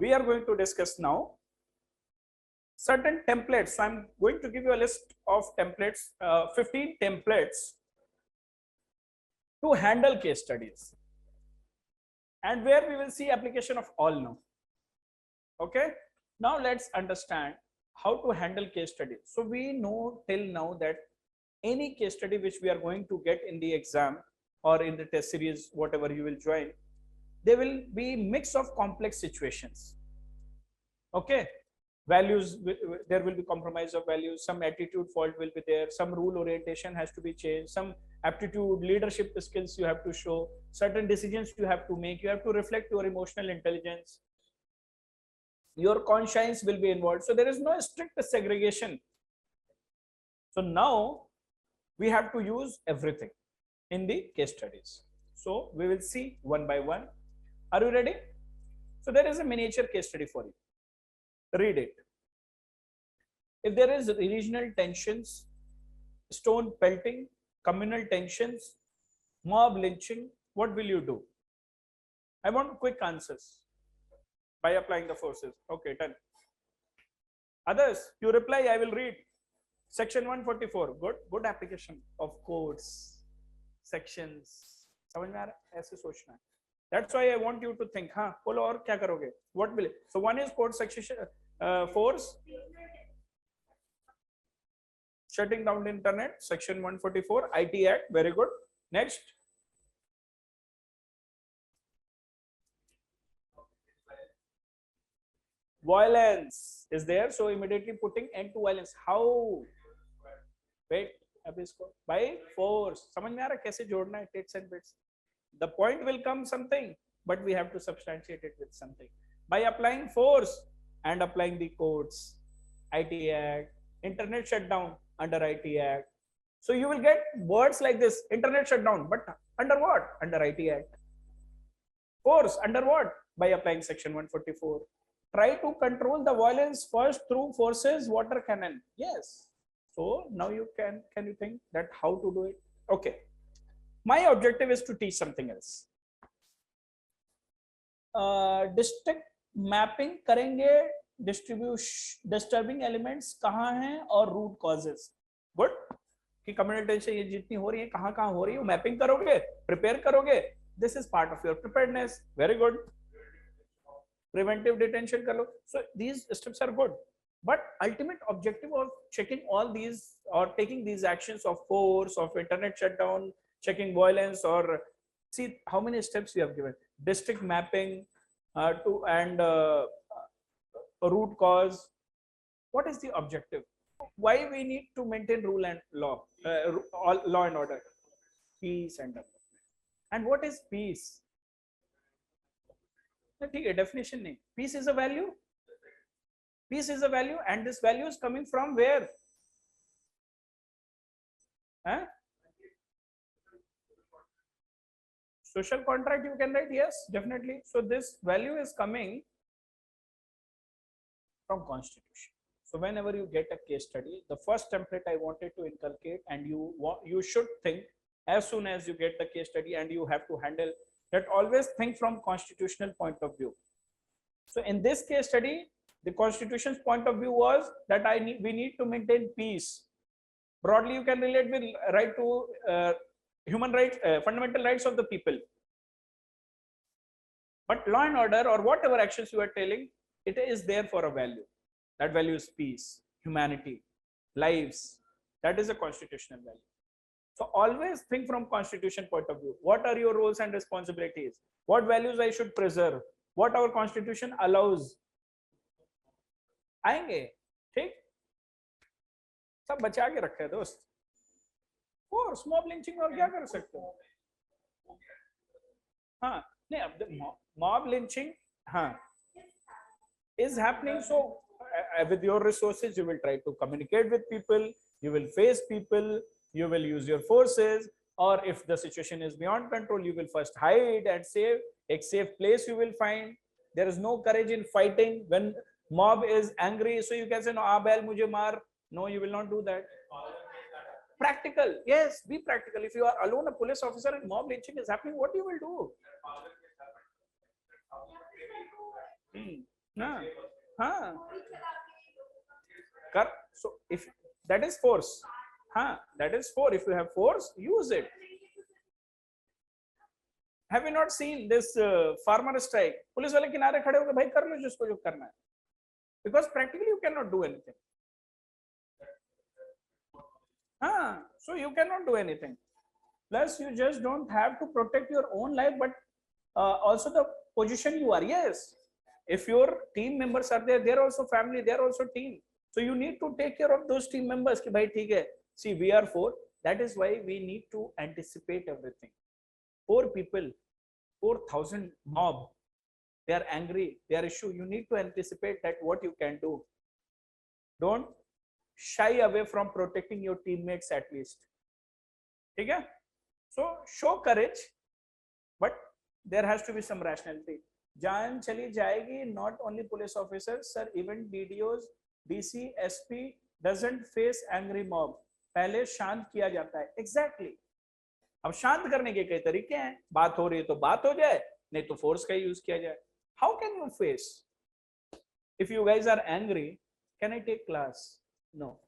we are going to discuss now certain templates. So I'm going to give you a list of templates, 15 templates to handle case studies, and where we will see application of all now. Okay, now let's understand how to handle case studies. So we know till now that any case study which we are going to get in the exam or in the test series, whatever you will join, there will be mix of complex situations. Okay, values, there will be compromise of values, some attitude fault will be there, some rule orientation has to be changed, some aptitude, leadership skills you have to show, certain decisions you have to make, you have to reflect your emotional intelligence, your conscience will be involved. So there is no strict segregation. So now we have to use everything in the case studies. So we will see one by one. Are you ready? So there is a miniature case study for you. Read it. If there is regional tensions, stone pelting, communal tensions, mob lynching, what will you do? I want quick answers. By applying the forces. Okay, done. Others, you reply, I will read. Section 144. Good application of codes, sections. समझ में आ रहा है? ऐसे सोचना है. That's why I want you to think. हाँ, बोलो और क्या करोगे? What will it? So one is code section, force, shutting down the internet. Section 144. IT Act. Very good. Next. Violence is there, so immediately putting end to violence. How? Wait, अब इसको by force. समझ में आ रहा है कैसे जोड़ना है tits and bits? The point will come something, but we have to substantiate it with something. By applying force and applying the codes, IT Act, internet shutdown under IT Act. So you will get words like this: internet shutdown, but under what? Under IT Act. Force under what? By applying Section 144. Try to control the violence first through forces, water cannon. Yes. So now you can you think that how to do it? Okay. My objective is to teach something else. District mapping करेंगे, disturbing elements कहाँ हैं और root causes. Good. कि community से ये जितनी हो रही है कहाँ हो रही है वो mapping करोगे, prepare करोगे. This is part of your preparedness. Very good. Preventive detention कर लो. So these steps are good, but ultimate objective of checking all these or taking these actions of force, of internet shutdown, checking violence, or see how many steps we have given. District mapping to and root cause. What is the objective? Why we need to maintain rule and law, law and order, peace and development. And what is peace? ठीक है, definition नहीं. Peace is a value. Peace is a value, and this value is coming from where? Huh? Social contract you can write, yes, definitely. So this value is coming from Constitution. So whenever you get a case study, the first template I wanted to inculcate, and you should think as soon as you get the case study and you have to handle that, always think from constitutional point of view. So in this case study, the Constitution's point of view was that we need to maintain peace. Broadly, you can relate with right to human rights, fundamental rights of the people. But law and order or whatever actions you are telling, it is there for a value. That value is peace, humanity, lives. That is a constitutional value. So always think from Constitution point of view. What are your roles and responsibilities? What values I should preserve? What our Constitution allows? आएंगे, ठीक? सब बचा के रखे दोस्त. Force, mob lynching और क्या कर सकते हो? हाँ, नहीं अब mob lynching, हाँ, is happening. So with your resources, you will try to communicate with people. You will face people. You will use your forces, or if the situation is beyond control, you will first hide and save. A safe place you will find. There is no courage in fighting when mob is angry, so you can say no, abel mujhe maar. No, you will not do that. Practical, yes, be practical. If you are alone, a police officer, and mob lynching is happening, what you will do? हाँ हाँ कर. So if that is force, हाँ, that is force. If you have force, use it. Have you not seen this farmer strike? Police वाले किनारे खड़े होकर भाई कर लो जिसको जो करना है. Because practically you cannot do anything. So you cannot do anything. Plus you just don't have to protect your own life, but also the position you are. Yes, if your team members are there, they're also family, they're also team. So you need to take care of those team members. कि भाई ठीक है. See, we are 4. That is why we need to anticipate everything. 4 people, 4,000 mob. They are angry. They are issue. You need to anticipate that what you can do. Don't shy away from protecting your teammates at least. ठीक है? So show courage, but there has to be some rationality. जान चली जाएगी. Not only police officers, sir, even BDOs, DC, SP doesn't face angry mob. पहले शांत किया जाता है. Exactly. अब शांत करने के कई तरीके हैं. बात हो रही है तो बात हो जाए, नहीं तो फोर्स का यूज किया जाए. How can you face? If you guys are angry, can I take class? No.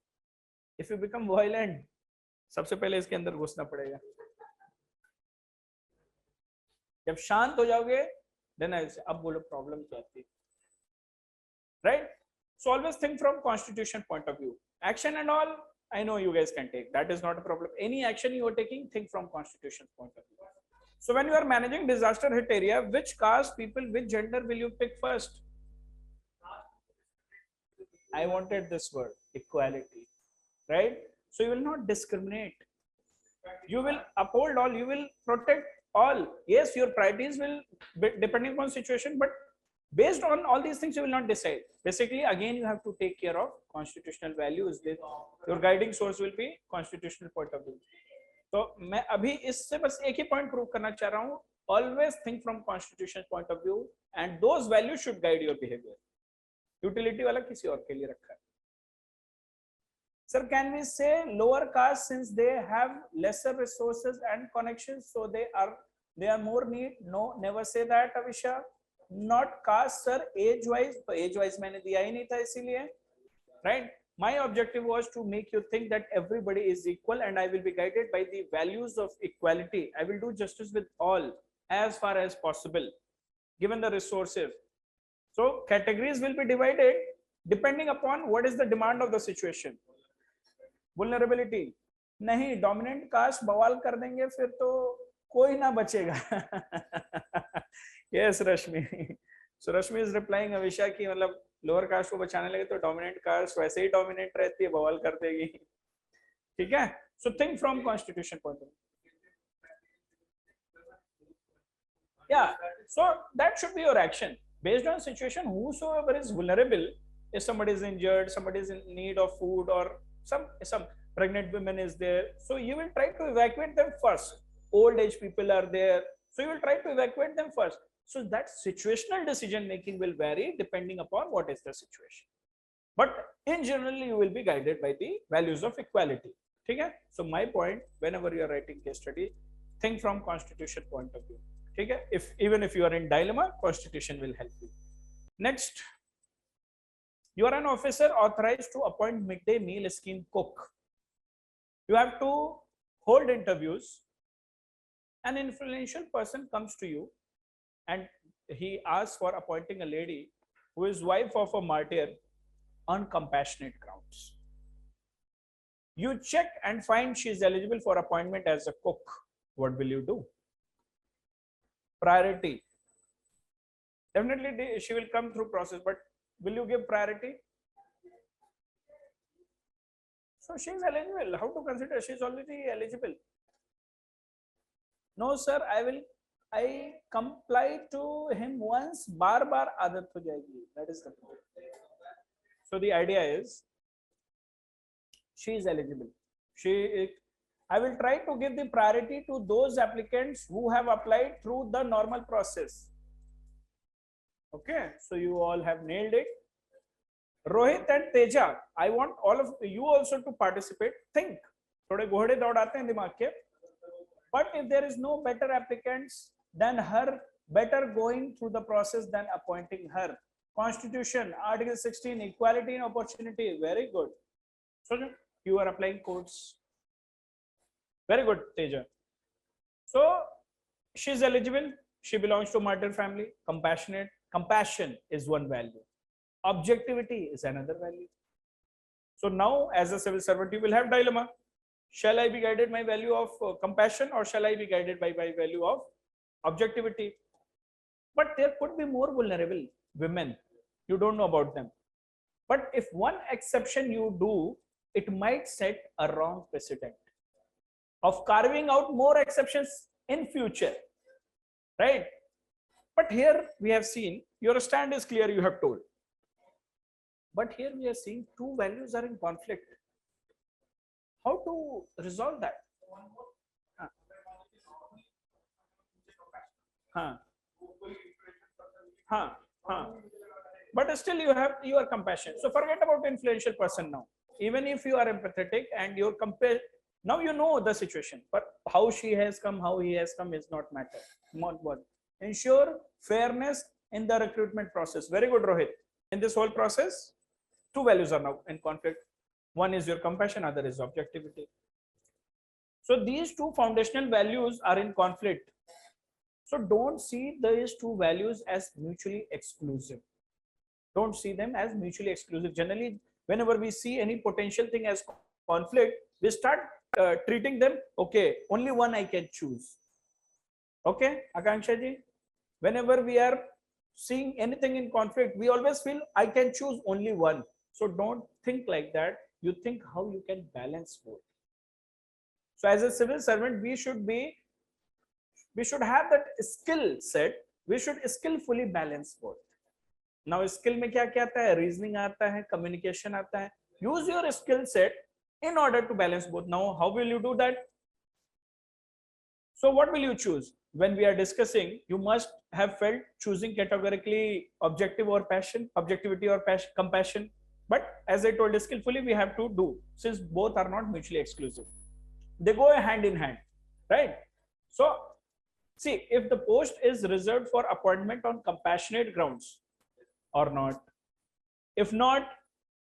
If you become violent, सबसे पहले इसके अंदर घुसना पड़ेगा. जब शांत हो जाओगे, then I say, अब बोलो प्रॉब्लम क्या थी, right? So always think from constitution point of view. Action and all, I know you guys can take. That is not a problem. Any action you are taking, think from constitution point of view. So when you are managing disaster hit area, which caste, people, which gender will you pick first? I wanted this word, equality, right? So you will not discriminate. You will uphold all, you will protect all. Yes, your priorities will be depending on situation, but based on all these things, you will not decide. Basically, again, you have to take care of constitutional values. Your guiding source will be constitutional point of view. तो मैं अभी इससे बस एक ही point prove करना चाह रहा हूँ. Always think from constitution point of view, and those values should guide your behavior. Utility वाला किसी और के लिए रखा है. Sir, can we say lower caste since they have lesser resources and connections, so they are more need? No, never say that, Avisha. Not caste, sir. Age wise, तो age wise मैंने दिया ही नहीं था इसीलिए, right? My objective was to make you think that everybody is equal, and I will be guided by the values of equality. I will do justice with all as far as possible, given the resources. So categories will be divided depending upon what is the demand of the situation. Vulnerability, नहीं, dominant caste बवाल कर देंगे फिर तो कोई ना बचेगा. Yes, Rashmi. So Rashmi is replying Avisha कि मतलब लोअर कास्ट को बचाने लगे तो डोमिनेंट कास्ट वैसे ही डोमिनेट रहती है, बवाल कर देगी. ठीक है? So think from constitution point of view. Yeah, so that should be your action based on situation. Whosoever is vulnerable, if somebody is injured, somebody is in need of food, or some pregnant women is there, so you will try to evacuate them first. Old age people are there, so you will try to evacuate them first. So that situational decision making will vary depending upon what is the situation. But in general, you will be guided by the values of equality. Okay? So my point, whenever you are writing case study, think from constitution point of view. Okay? Even if you are in dilemma, constitution will help you. Next, you are an officer authorized to appoint midday meal scheme cook. You have to hold interviews. An influential person comes to you, and he asks for appointing a lady who is wife of a martyr on compassionate grounds. You check and find she is eligible for appointment as a cook. What will you do? Priority. Definitely she will come through process, but will you give priority? So she is eligible. How to consider? She is already eligible. No, sir, I comply to him once, बार बार आदत हो जाएगी. That is the point. So the idea is, she is eligible. I will try to give the priority to those applicants who have applied through the normal process. Okay, so you all have nailed it. Rohit and Teja, I want all of you also to participate. Think. थोड़े घोड़े दौड़ाते हैं दिमाग के. But if there is no better applicants than her, better going through the process than appointing her. Constitution, Article 16, equality in opportunity. Very good. So you are applying codes. Very good, Teja. So she is eligible. She belongs to martyr family. Compassionate. Compassion is one value. Objectivity is another value. So now, as a civil servant, you will have dilemma. Shall I be guided by value of compassion, or shall I be guided by value of objectivity? But there could be more vulnerable women. You don't know about them. But if one exception you do, it might set a wrong precedent of carving out more exceptions in future, right? But here we have seen your stand is clear, you have told. But here we are seeing two values are in conflict. How to resolve that? But still you are compassion. So forget about influential person now. Even if you are empathetic and you're now you know the situation, but how she has come, how he has come is not matter. Not one. Ensure fairness in the recruitment process. Very good, Rohit. In this whole process, two values are now in conflict. One is your compassion, other is objectivity. So these two foundational values are in conflict. So don't see these two values as mutually exclusive. Don't see them as mutually exclusive. Generally, whenever we see any potential thing as conflict, we start treating them, okay, only one I can choose. Okay, Akanksha ji? Whenever we are seeing anything in conflict, we always feel I can choose only one. So don't think like that. You think how you can balance both. So as a civil servant, we should have that skill set. We should skillfully balance both. Now skill में क्या क्या आता है? Reasoning आता है, communication आता है. Use your skill set in order to balance both. Now how will you do that? So what will you choose? When we are discussing, you must have felt choosing categorically objectivity or compassion. But as I told, skillfully we have to do, since both are not mutually exclusive. They go hand in hand, right? So see, if the post is reserved for appointment on compassionate grounds or not. If not,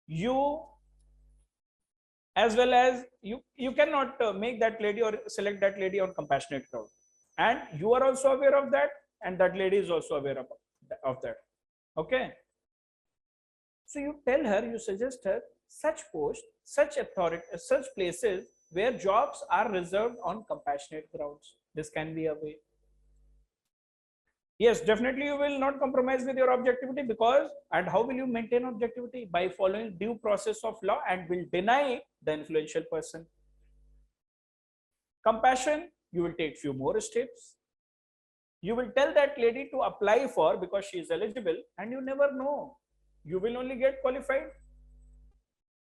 you as well as you cannot make that lady or select that lady on compassionate ground. And you are also aware of that, and that lady is also aware of that. Okay. So you tell her, you suggest her such posts, such authority, such places where jobs are reserved on compassionate grounds. This can be a way. Yes, definitely you will not compromise with your objectivity, because, and how will you maintain objectivity? By following due process of law and will deny the influential person. Compassion, you will take few more steps. You will tell that lady to apply for, because she is eligible, and you never know. You will only get qualified.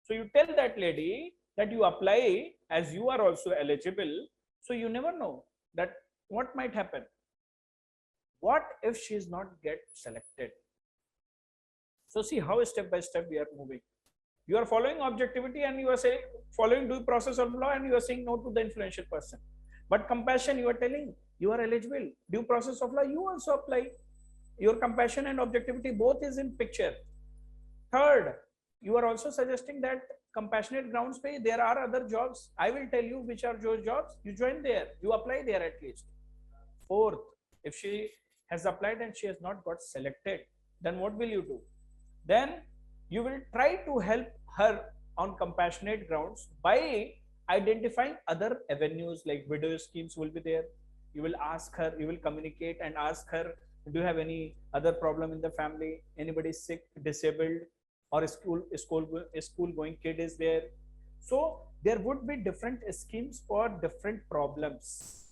So you tell that lady that you apply as you are also eligible. So you never know that what might happen. What if she is not get selected? So see how step by step we are moving. You are following objectivity and you are saying following due process of law, and you are saying no to the influential person. But compassion, you are telling you are eligible. Due process of law, you also apply. Your compassion and objectivity both is in picture. Third, you are also suggesting that compassionate grounds pay, there are other jobs. I will tell you which are your jobs. You join there. You apply there at least. Fourth, if she has applied and she has not got selected, then what will you do? Then you will try to help her on compassionate grounds by identifying other avenues, like widow schemes will be there. You will ask her, you will communicate and ask her, do you have any other problem in the family? Anybody sick, disabled, or a school going kid is there? So there would be different schemes for different problems.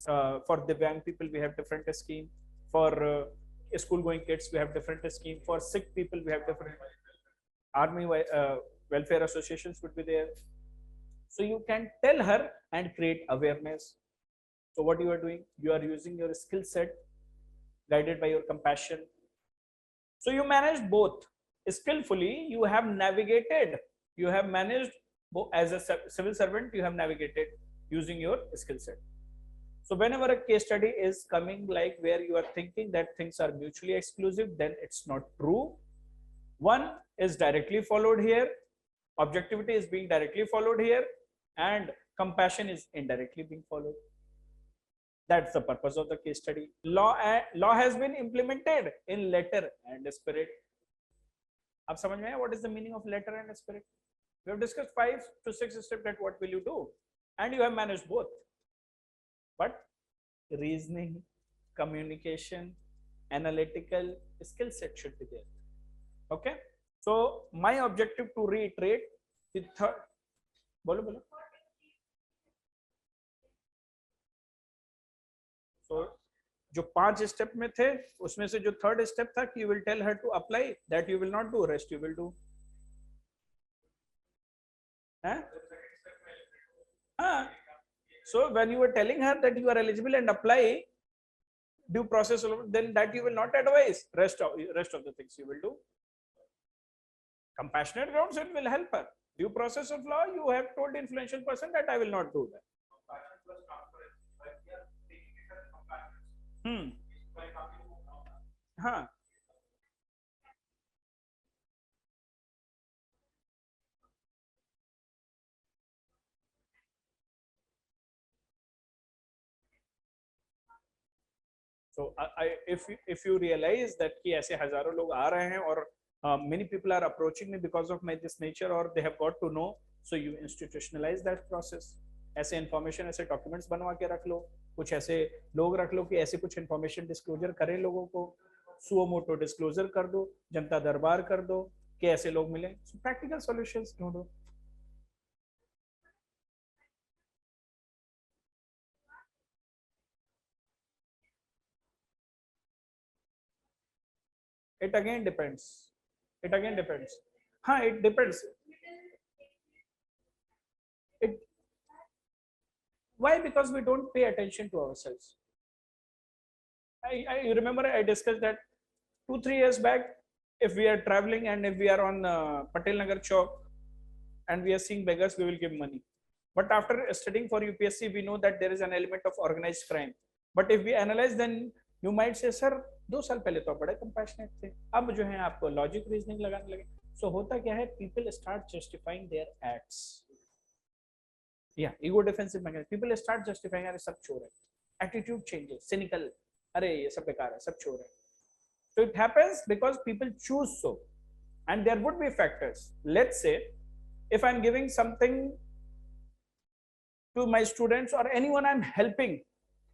For the young people, we have different scheme. For school going kids, we have different scheme. For sick people, we have different. Army welfare associations would be there. So you can tell her and create awareness. So what you are doing, you are using your skill set guided by your compassion. So you managed both skillfully. You have navigated, you have managed as a civil servant, you have navigated using your skill set. So whenever a case study is coming like where you are thinking that things are mutually exclusive, then it's not true. One is directly followed here, objectivity is being directly followed here, and compassion is indirectly being followed. That's the purpose of the case study. Law has been implemented in letter and spirit. अब समझ में आया what is the meaning of letter and spirit? We have discussed 5 to 6 steps that what will you do, and you have managed both. But reasoning, communication, analytical skill set should be there. Okay. So my objective to reiterate the third. बोलो बोलो. So जो 5 step में थे उसमें से जो third step था कि you will tell her to apply, that you will not do, rest you will do. So when you were telling her that you are eligible and apply due process, then that you will not advise, rest of the things you will do. Compassionate grounds, it will help her. Due process of law, you have told influential person that I will not do that. हाँ. So if you realize that कि ऐसे हजारों लोग आ रहे हैं और many people are approaching me because of my this nature or they have got to know, so you institutionalize that process. ऐसे information, ऐसे डॉक्यूमेंट्स बनवा के रख लो, कुछ ऐसे लोग रख लो कि ऐसे कुछ इंफॉर्मेशन डिस्क्लोजर करें, लोगों को सुओ मोटो डिस्क्लोजर कर दो, जनता दरबार कर दो कि ऐसे लोग मिले. सो प्रैक्टिकल सॉल्यूशंस ढूंढो. It again depends. हाँ, it depends. Why? Because we don't pay attention to ourselves. I remember I discussed that 2-3 years back. If we are traveling and if we are on Patel Nagar Chowk and we are seeing beggars, we will give money. But after studying for UPSC, we know that there is an element of organized crime. But if we analyze, then you might say, sir, 2 साल पहले तो बड़े compassionate थे, अब जो है आपको logic reasoning लगाने लगे. So होता क्या है? People start justifying their acts. Yeah, ego defensive mechanism. People start justifying, अरे सब चोर है. Attitude changes, cynical. अरे ये सब बेकार है, सब चोर है. So it happens because people choose so, and there would be factors. Let's say if I'm giving something to my students or anyone I'm helping,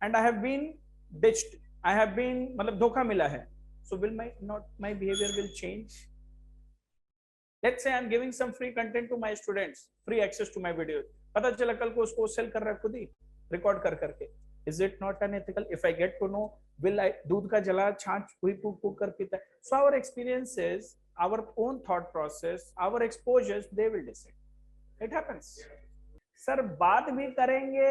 and I have been ditched, I have been मतलब धोखा मिला है. So will my behavior will change? Let's say I'm giving some free content to my students, free access to my videos. पता चला कल को उसको cell कर रहा है खुद ही रिकॉर्ड कर करके. Is it not unethical? If I get to know, will I दूध का जला छाछ हुई फूक कर पीता है. So our experiences, our own thought process, our exposures, they will decide. It happens. Sir बात भी करेंगे,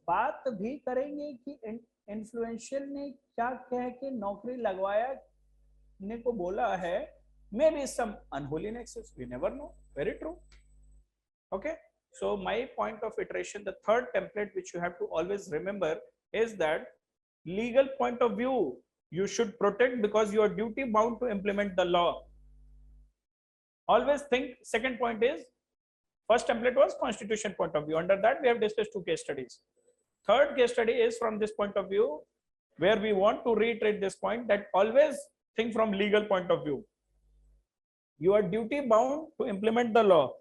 बात भी करेंगे कि इन्फ्लुएंशियल ने क्या कह के नौकरी लगवाया ने को बोला है. Maybe some unholy nexus, we never know. Very true. Okay. So my point of iteration, the third template which you have to always remember is that legal point of view you should protect because you are duty bound to implement the law. Always think. Second point is, first template was constitution point of view. Under that we have discussed 2 case studies. Third case study is from this point of view, where we want to reiterate this point that always think from legal point of view. You are duty bound to implement the law.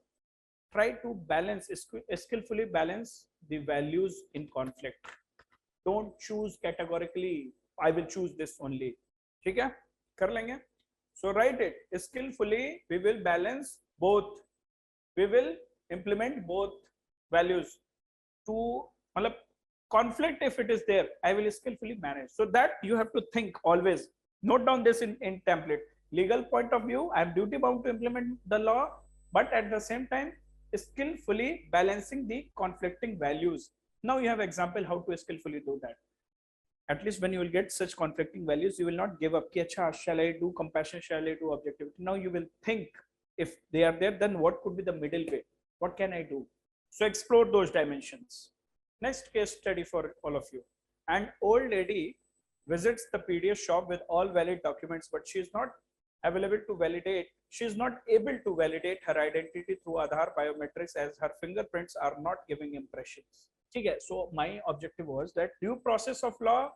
Try to balance, skillfully balance the values in conflict. Don't choose categorically, I will choose this only. ठीक है, कर लेंगे. So write it. Skillfully we will balance both. We will implement both values. To मतलब conflict if it is there, I will skillfully manage. So that you have to think always. Note down this in template. Legal point of view, I am duty bound to implement the law, but at the same time skillfully balancing the conflicting values. Now you have example how to skillfully do that. At least when you will get such conflicting values, you will not give up. Shall I do compassion? Shall I do objectivity? Now you will think, if they are there, then what could be the middle way? What can I do? So explore those dimensions. Next case study for all of you. An old lady visits the PDF shop with all valid documents, but she is not available to validate. She is not able to validate her identity through Aadhaar biometrics as her fingerprints are not giving impressions. Okay, so my objective was that due process of law.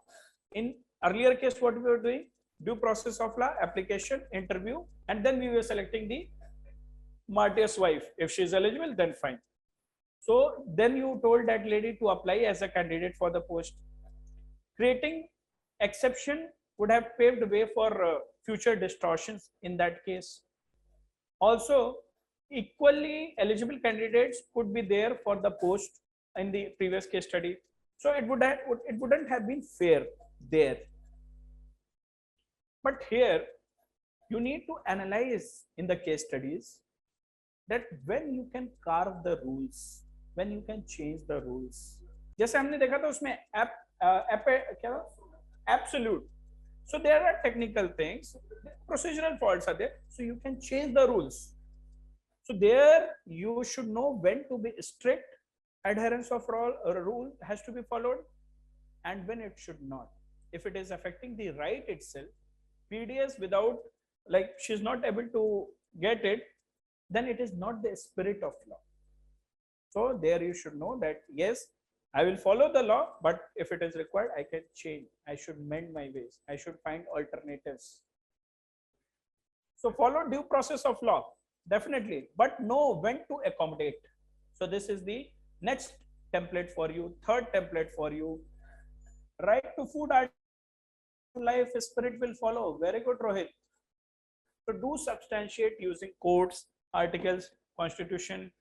In earlier case, what we were doing, due process of law, application, interview, and then we were selecting the martyr's wife. If she is eligible, then fine. So then you told that lady to apply as a candidate for the post. Creating exception would have paved way for future distortions in that case. Also, equally eligible candidates could be there for the post in the previous case study. So it wouldn't have been fair there. But here you need to analyze in the case studies that when you can carve the rules, when you can change the rules. जैसे हमने देखा था उसमें absolute. So there are technical things, procedural faults are there. So you can change the rules. So there you should know when to be strict. Adherence of rule has to be followed, and when it should not. If it is affecting the right itself, PDS without, like, she's not able to get it, then it is not the spirit of law. So there you should know that yes, I will follow the law, but if it is required, I can change. I should mend my ways. I should find alternatives. So follow due process of law, definitely, but know when to accommodate. So this is the next template for you, third template for you. Right to food, life spirit will follow. Very good, Rohit. So do substantiate using codes, articles, constitution.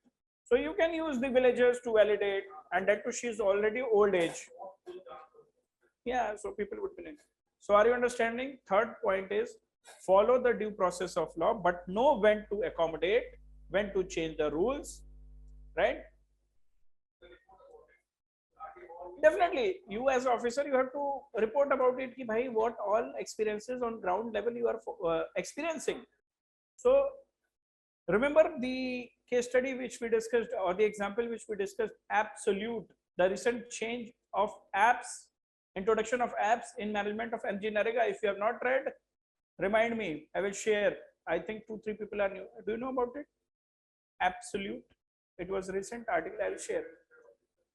So you can use the villagers to validate, and that too she is already old age. Yeah, so people would believe. So are you understanding? Third point is follow the due process of law, but know when to accommodate, when to change the rules, right? Definitely, you as an officer, you have to report about it. Ki bhai, what all experiences on ground level you are experiencing. So remember the case study which we discussed, or the example which we discussed, absolute, the recent change of apps, introduction of apps in management of engineering. If you have not read, remind me, I will share. I think 2-3 people are new. Do you know about it? Absolute. It was a recent article. I will share.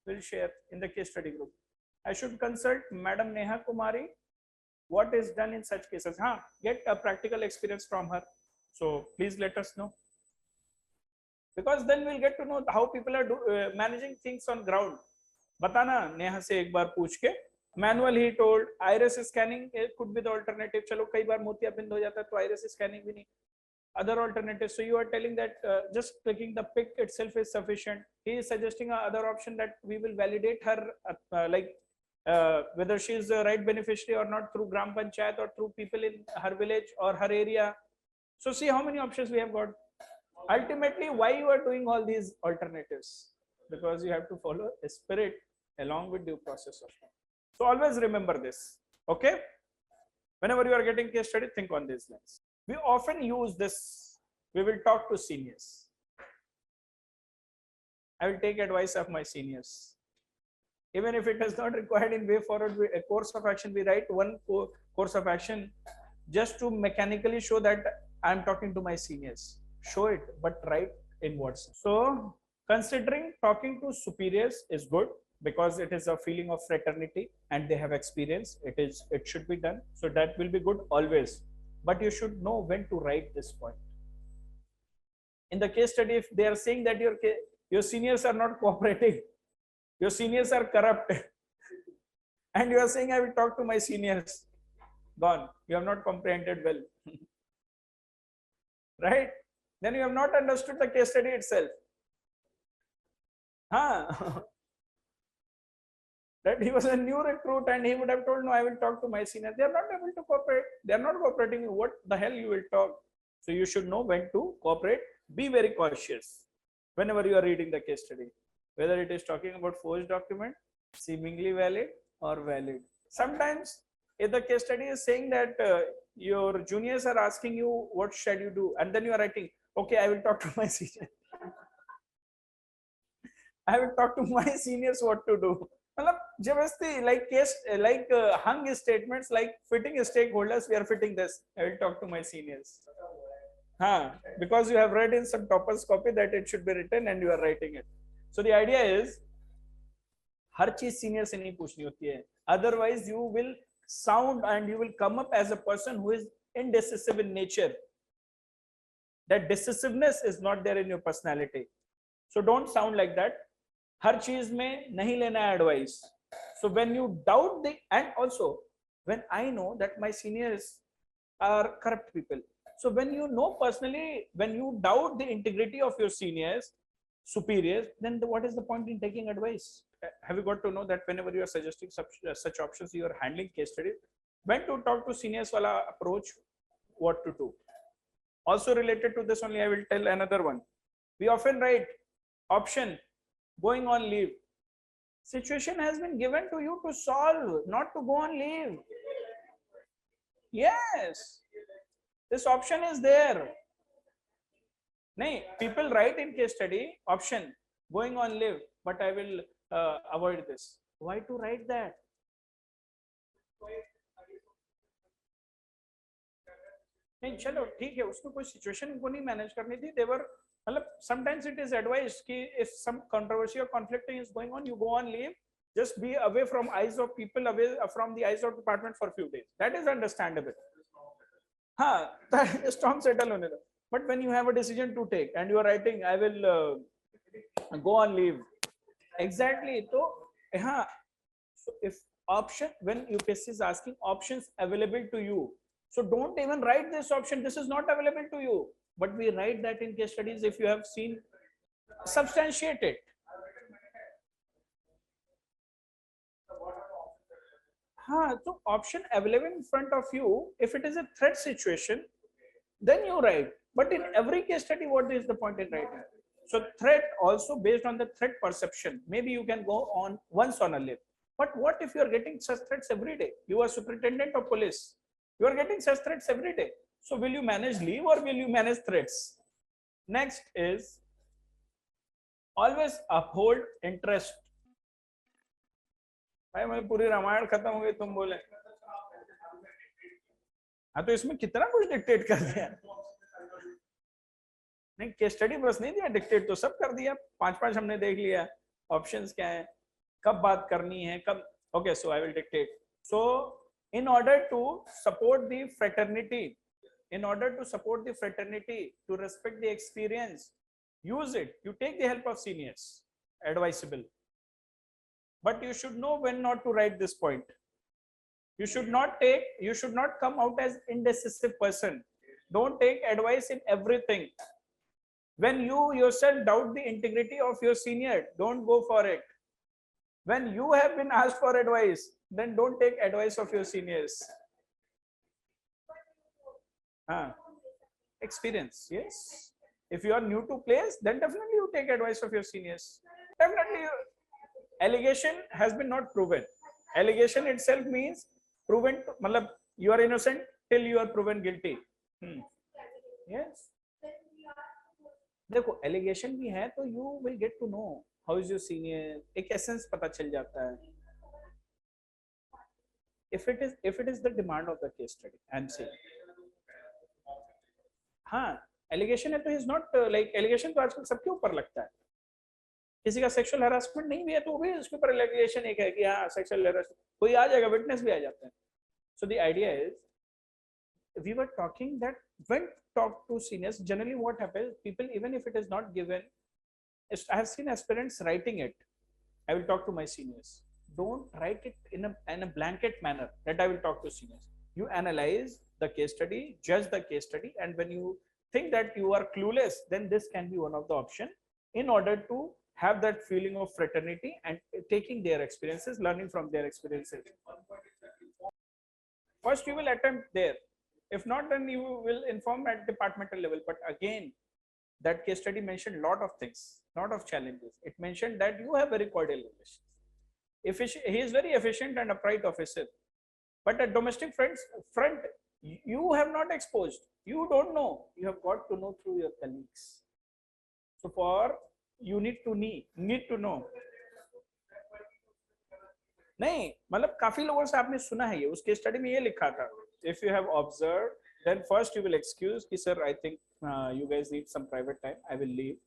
Will share in the case study group. I should consult Madam Neha Kumari. What is done in such cases? Get a practical experience from her. So please let us know. Because then we'll get to know how people are managing things on ground. Batana Neha se ek baar पूछ के. Manual he told, iris scanning could be the alternative. चलो कई बार मोतिया बिंद हो जाता है तो iris scanning भी नहीं. Other alternatives. So you are telling that just clicking the pic itself is sufficient. He is suggesting another option that we will validate her whether she is the right beneficiary or not through Gram Panchayat or through people in her village or her area. So see how many options we have got. Ultimately, why you are doing all these alternatives? Because you have to follow a spirit along with due process of law. So always remember this. Okay. Whenever you are getting case study, think on these lines. We often use this. We will talk to seniors. I will take advice of my seniors. Even if it is not required in way forward, a course of action, we write one course of action just to mechanically show that I am talking to my seniors. Show it, but write in words. So considering talking to superiors is good because it is a feeling of fraternity and they have experience. It should be done. So that will be good always. But you should know when to write this point. In the case study, if they are saying that your seniors are not cooperating, your seniors are corrupt, and you are saying, I will talk to my seniors, gone. You have not comprehended well. Right? Then you have not understood the case study itself. That he was a new recruit and he would have told, no, I will talk to my senior. They are not able to cooperate. They are not cooperating. What the hell you will talk? So you should know when to cooperate. Be very cautious whenever you are reading the case study, whether it is talking about forged document, seemingly valid or valid. Sometimes if the case study is saying that your juniors are asking you, what should you do? And then you are writing, okay, I will talk to my senior. I will talk to my seniors what to do. मतलब जबरदस्ती like case like hung statements like fitting stakeholders. We are fitting this. I will talk to my seniors. Because you have read in some topper's copy that it should be written and you are writing it. So the idea is हर चीज senior से नहीं पूछनी होती है. Otherwise you will sound and you will come up as a person who is indecisive in nature. That decisiveness is not there in your personality. So don't sound like that. हर चीज में नहीं लेना है advice. So when you doubt the, and also when I know that my seniors are corrupt people. So when you know personally, when you doubt the integrity of your seniors, superiors, then what is the point in taking advice? Have you got to know that whenever you are suggesting such options, you are handling case studies, when to talk to seniors wala approach, what to do. Also related to this only, I will tell another one. We often write option, going on leave. Situation has been given to you to solve, not to go on leave. Yes, this option is there. No, people write in case study option, going on leave, but I will avoid this. Why to write that? नहीं चलो ठीक है, उसको कोई situation को नहीं manage करनी थी. देवर मतलब sometimes it is advised कि if some controversy or conflict is going on, you go on leave, just be away from eyes of people, away from the eyes of department for few days. That is understandable. Storm settle होने दो. But when you have a decision to take and you are writing, I will go on leave. Exactly. So if option, when UPSC is asking options available to you, so don't even write this option. This is not available to you. But we write that in case studies. If you have seen, substantiate it. So option available in front of you. If it is a threat situation, then you write. But in every case study, what is the point in writing? So threat also based on the threat perception. Maybe you can go on once on a leave. But what if you are getting such threats every day? You are superintendent of police. You are getting such threats every day. So will you manage leave or will you manage threats? Next is always uphold interest. भाई मैं पूरी रामायण खत्म हो गई, तुम बोले हाँ तो इसमें कितना कुछ डिक्टेट कर दिया. नहीं केस स्टडी बस नहीं दिया, डिक्टेट तो सब कर दिया. पांच हमने देख लिया. ऑप्शंस क्या है, कब बात करनी है, कब. Okay, so I will dictate. So in order to support the fraternity, to respect the experience, use it. You take the help of seniors, advisable. But you should know when not to write this point. You should not come out as indecisive person. Don't take advice in everything. When you yourself doubt the integrity of your senior, don't go for it. When you have been asked for advice, then don't take advice of your seniors. Experience, yes. If you are new to place, then definitely you take advice of your seniors. Definitely, allegation has been not proven. Allegation itself means proven. मतलब you are innocent till you are proven guilty. Yes. देखो allegation भी है तो you will get to know how is your senior. एक essence पता चल जाता है. If it is the demand of the case study, I'm saying. Allegation है तो is not like allegation तो आजकल सबके ऊपर लगता है. किसी का सेक्सुअल हरासमेंट नहीं भी है तो वो भी उसके ऊपर एलिगेशन एक है कि सेक्सुअल हरासमेंट, कोई आ जाएगा, विटनेस भी आ जाते हैं. So the idea is we were talking that when talk to seniors, generally what happens, people, even if it is not given, I have seen aspirants writing it, I will talk to my seniors. Don't write it in a blanket manner that I will talk to seniors. You analyze the case study, judge the case study, and when you think that you are clueless, then this can be one of the option in order to have that feeling of fraternity and taking their experiences, learning from their experiences. First you will attempt there. If not, then you will inform at departmental level. But again, that case study mentioned lot of things, lot of challenges. It mentioned that you have very cordial relations. He is very efficient and upright officer. But at domestic front, you have not exposed. You don't know. You have got to know through your colleagues. So for you need to know. नहीं मतलब काफी लोगों से आपने सुना है ये, उसके स्टडी में ये लिखा था, if you have observed then first you will excuse कि sir I think you guys need some private time, I will leave,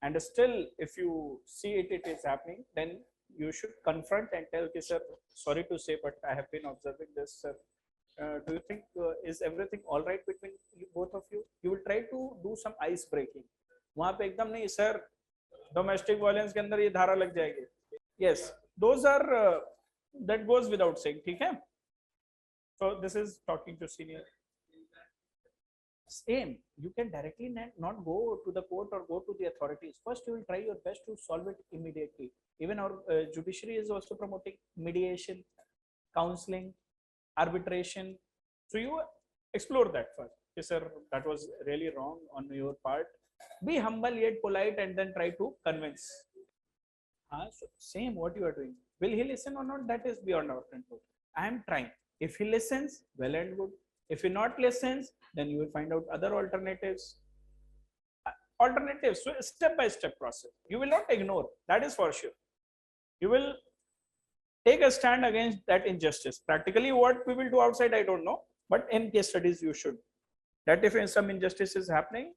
and still if you see it is happening, then you should confront and tell कि sir sorry to say but I have been observing this sir, do you think is everything all right between you, both of you? You will try to do some ice breaking. वहां पे एकदम नहीं sir domestic violence के अंदर ये धारा लग जाएगी. Yes, those are that goes without saying. ठीक है. So this is talking to senior. Same, you can directly not go to the court or go to the authorities. First, you will try your best to solve it immediately. Even our judiciary is also promoting mediation, counseling, arbitration. So you explore that first. Yes, sir, that was really wrong on your part. Be humble yet polite, and then try to convince. So same what you are doing. Will he listen or not? That is beyond our control. I am trying. If he listens, well and good. If he not listens, then you will find out other alternatives. So step by step process. You will not ignore. That is for sure. You will take a stand against that injustice. Practically, what we will do outside, I don't know. But in case studies, you should. That if some injustice is happening,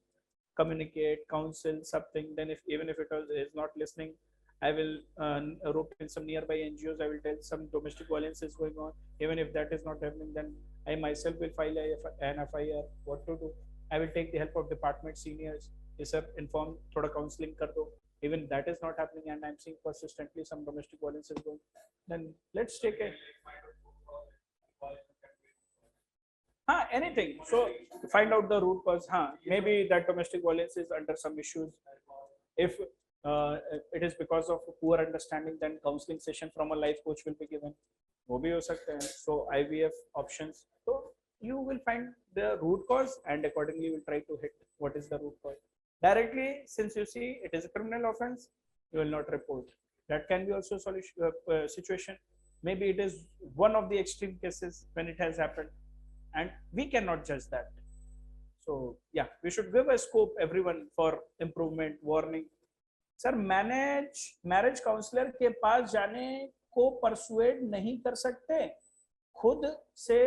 communicate, counsel, something. Then even if it is not listening, I will rope in some nearby NGOs. I will tell some domestic violence is going on. Even if that is not happening, then I myself will file an FIR. What to do? I will take the help of department seniors. Yes, sir, inform, thoda counseling kar do. Even that is not happening, and I'm seeing persistently some domestic violence is going. Then let's take a anything. So find out the root cause. Maybe that domestic violence is under some issues. If it is because of poor understanding, then counseling session from a life coach will be given. वो भी हो सकते हैं. So IVF options. So you will find the root cause and accordingly will try to hit what is the root cause. Directly, since you see it is a criminal offense, you will not report. That can be also a solution, situation. Maybe it is one of the extreme cases when it has happened, and we cannot judge that. So yeah, we should give a scope everyone for improvement, warning. Sir marriage counsellor के पास जाने को persuade नहीं कर सकते, खुद से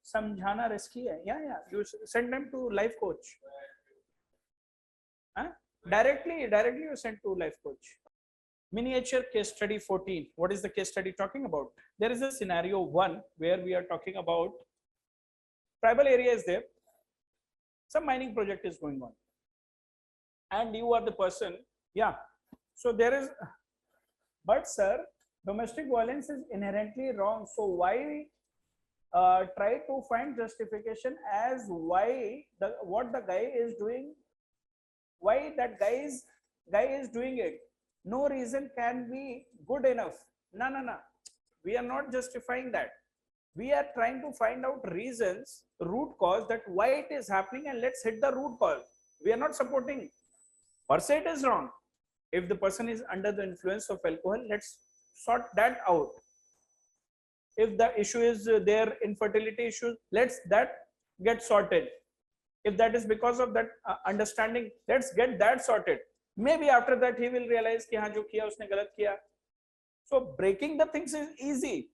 समझाना रिस्की है. या you send them to life coach. Directly you send to life coach. Miniature case study 14. What is the case study talking about? There is a scenario 1 where we are talking about tribal area is there, some mining project is going on, and you are the person. So there is, but sir, domestic violence is inherently wrong. So why try to find justification as why what the guy is doing, why that guy is doing it? No reason can be good enough. No. We are not justifying that. We are trying to find out reasons, root cause, that why it is happening, and let's hit the root cause. We are not supporting. Per se it is wrong. If the person is under the influence of alcohol, let's sort that out. If the issue is their infertility issue, let's that get sorted. If that is because of that understanding, let's get that sorted. Maybe after that he will realize कि हाँ जो किया उसने गलत किया. So breaking the things is easy,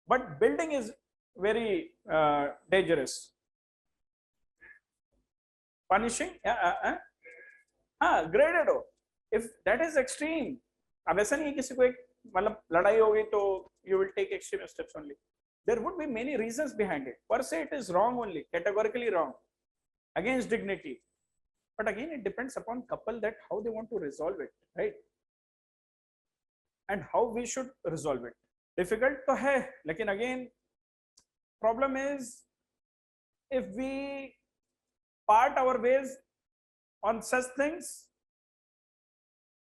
but building is very dangerous. Punishing, graded हो. If that is extreme, अब ऐसा नहीं है किसी को एक मतलब लड़ाई हो गई तो you will take extreme steps only. There would be many reasons behind it. Per se it is wrong only, categorically wrong, against dignity. But again, it depends upon couple that how they want to resolve it, right? And how we should resolve it. Difficult तो है, लेकिन again, problem is if we part our ways on such things,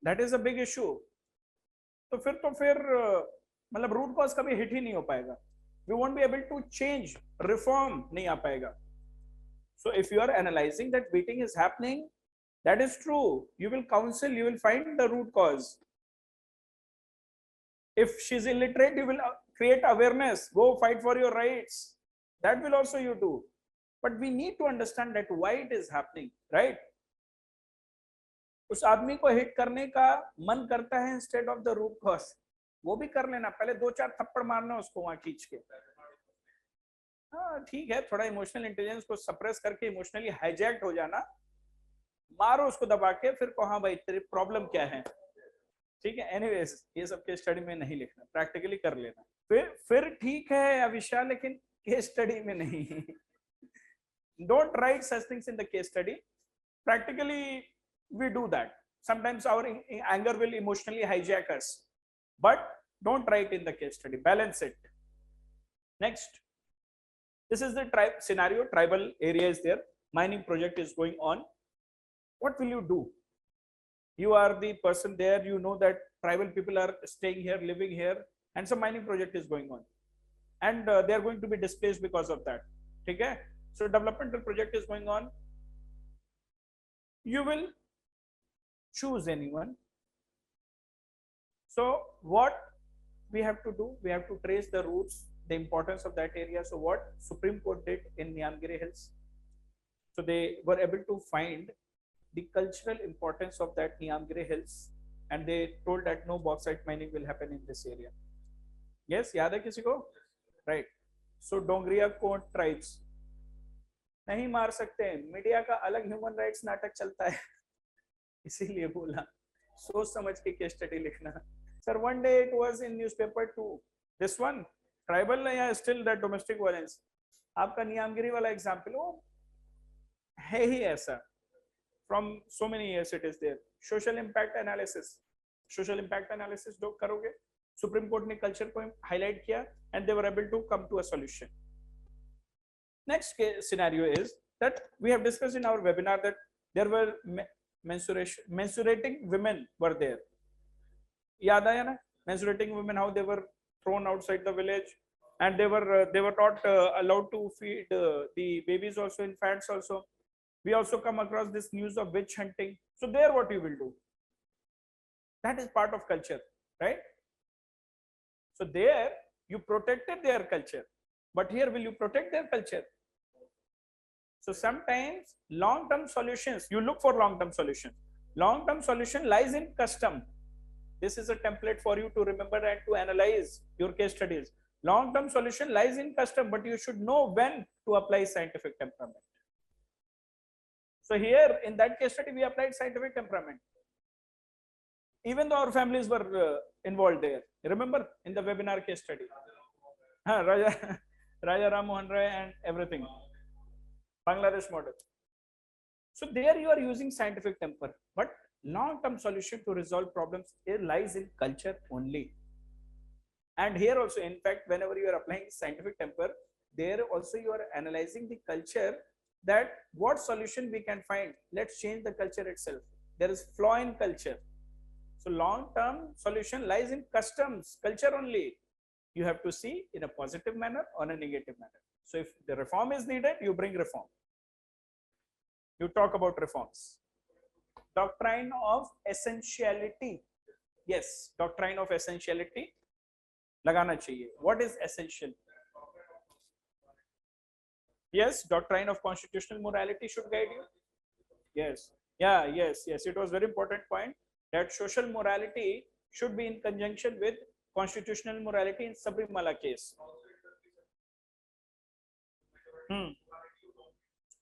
that is a big issue. तो फिर मतलब root cause कभी hit ही नहीं हो पाएगा. We won't be able to change, reform नहीं आ पाएगा. So if you are analyzing that beating is happening, that is true. You will counsel, you will find the root cause. If she's illiterate, you will create awareness, go fight for your rights. That will also you do. But we need to understand that why it is happening, right? उस आदमी को hit करने का मन करता है instead of the root cause, वो भी कर लेना, पहले 2-4 थप्पड़ मारना उसको वहां खींच के। हाँ ठीक है, थोड़ा इमोशनल इंटेलिजेंस को सप्रेस करके इमोशनली हाईजैक्ट हो जाना, मारो उसको दबा के, फिर को हाँ भाई तेरी प्रॉब्लम क्या है, ठीक है। एनीवेज ये सब केस स्टडी में नहीं लिखना, प्रैक्टिकली कर लेना। फिर ठीक है अविशा, लेकिन केस स्टडी में नहीं। Don't write such things in the case study, practically we do that. Sometimes our anger will emotionally hijack us, but don't write in the case study, balance it. Next, this is the tribe scenario, tribal area is there, mining project is going on. What will you do? You are the person there, you know that tribal people are staying here, living here, and some mining project is going on, and they are going to be displaced because of that. Okay, so developmental project is going on. You will choose anyone. So what we have to do, we have to trace the roots, the importance of that area. So what Supreme Court did in Niyamgiri Hills, so they were able to find the cultural importance of that Niyamgiri Hills, and they told that no bauxite mining will happen in this area. Yes, yaad hai kisi ko? Right. So Dongriya Code tribes नहीं मार सकते, media का अलग human rights नाटक चलता है, इसीलिए बोला सोच समझ के केस स्टडी लिखना। Sir one day it was in newspaper too, this one tribal या स्टिल दैट डोमेस्टिक वायलेंस। आपका नियामगिरी वाला एग्जांपल वो है ही ऐसा, from so many years it is there. Social impact analysis, social impact analysis जो करोगे, सुप्रीम कोर्ट ने कल्चर को हाईलाइट किया and they were able to come to a solution. Next case scenario is that we have discussed in our webinar that there were mensurating women were there. Yaad aaya na? Mensurating women, how they were thrown outside the village, and they were not allowed to feed the babies also, infants also. We also come across this news of witch hunting. So there what you will do? That is part of culture, right? So there you protected their culture, but here will you protect their culture? So sometimes long-term solutions, you look for long-term solutions. Long-term solution lies in custom. This is a template for you to remember and to analyze your case studies. Long-term solution lies in custom, but you should know when to apply scientific temperament. So here in that case study, we applied scientific temperament, even though our families were involved there. Remember in the webinar case study, Raja Ram Mohan Rai and everything, Bangladesh model. So there you are using scientific temper, but long-term solution to resolve problems, it lies in culture only. And here also, in fact, whenever you are applying scientific temper, there also you are analyzing the culture, that what solution we can find. Let's change the culture itself. There is flaw in culture. So long-term solution lies in customs, culture only. You have to see in a positive manner or a negative manner. So if the reform is needed, you bring reform. You talk about reforms. Doctrine of essentiality. Yes, doctrine of essentiality. Lagana chahiye. What is essential? Yes, doctrine of constitutional morality should guide you. Yes. Yeah, yes. It was very important point that social morality should be in conjunction with constitutional morality in Sabrimala case.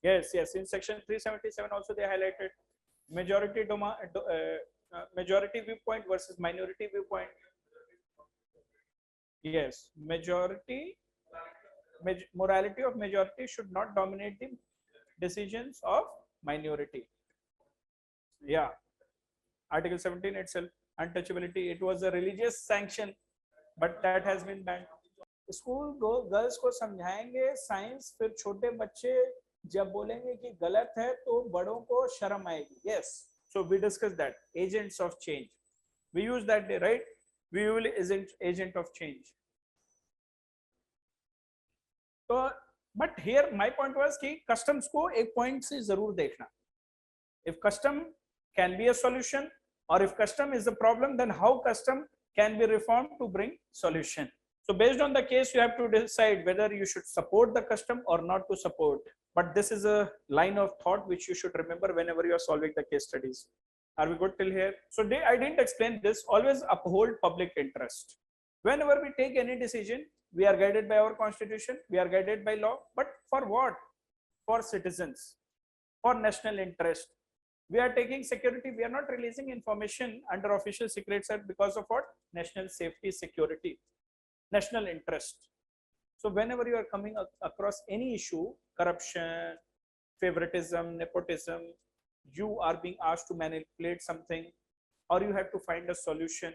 Yes, in section 377 also they highlighted majority viewpoint versus minority viewpoint. Yes, morality of majority should not dominate the decisions of minority. Yeah, Article 17 itself, untouchability, it was a religious sanction, but that has been banned. School girls को समझाएंगे science, फिर छोटे बच्चे जब बोलेंगे कि गलत है तो बड़ों को शर्म आएगी. Yes, so we discussed that agents of change. We use that day, right? We will isn't agent of change. So, but here my point was कि customs को एक point से जरूर देखना. If custom can be a solution, or if custom is a problem, then how custom can be reformed to bring solution. So based on the case, you have to decide whether you should support the custom or not to support. But this is a line of thought which you should remember whenever you are solving the case studies. Are we good till here? So I didn't explain this. Always uphold public interest. Whenever we take any decision, we are guided by our constitution, we are guided by law, but for what? For citizens, for national interest. We are taking security, we are not releasing information under official secrets act because of what? National safety, security, national interest. So whenever you are coming across any issue, corruption, favoritism, nepotism, you are being asked to manipulate something, or you have to find a solution.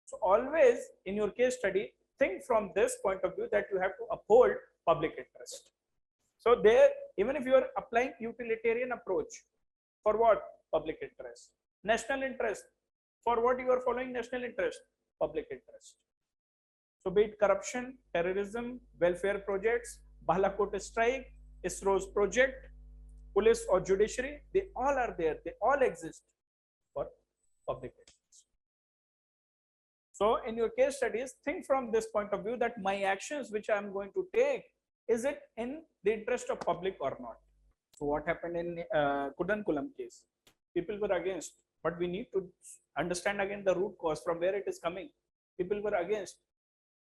So always in your case study, think from this point of view that you have to uphold public interest. So there, even if you are applying utilitarian approach, for what? Public interest. National interest, for what you are following? National interest, public interest. So be it corruption, terrorism, welfare projects, Balakot strike, ISRO's project, police or judiciary, they all are there, they all exist for public interest. So in your case studies, think from this point of view that my actions which I am going to take, is it in the interest of public or not? So what happened in Kudankulam case? People were against, but we need to understand again the root cause from where it is coming. People were against.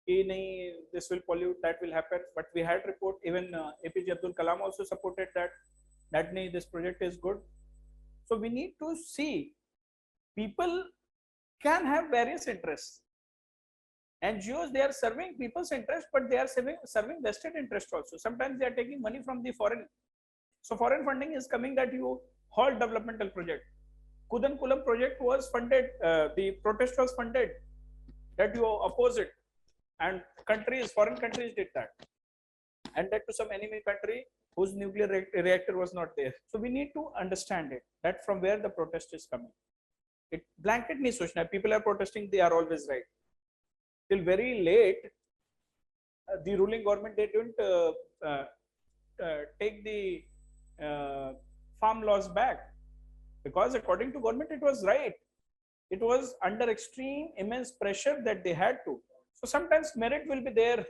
This will pollute, that will happen. But we had report, even APJ Abdul Kalam also supported that this project is good. So we need to see people can have various interests. NGOs, they are serving people's interest, but they are serving vested interest also. Sometimes they are taking money from the foreign. So foreign funding is coming that you halt developmental project. Kudankulam project was funded, the protest was funded, that you oppose it. And foreign countries did that. And that to some enemy country whose nuclear reactor was not there. So we need to understand it, that from where the protest is coming. It blanket nahi sochna, people are protesting, they are always right. Till very late, the ruling government, they didn't take the farm laws back, because according to government, it was right. It was under extreme, immense pressure that they had to. So sometimes merit will be there,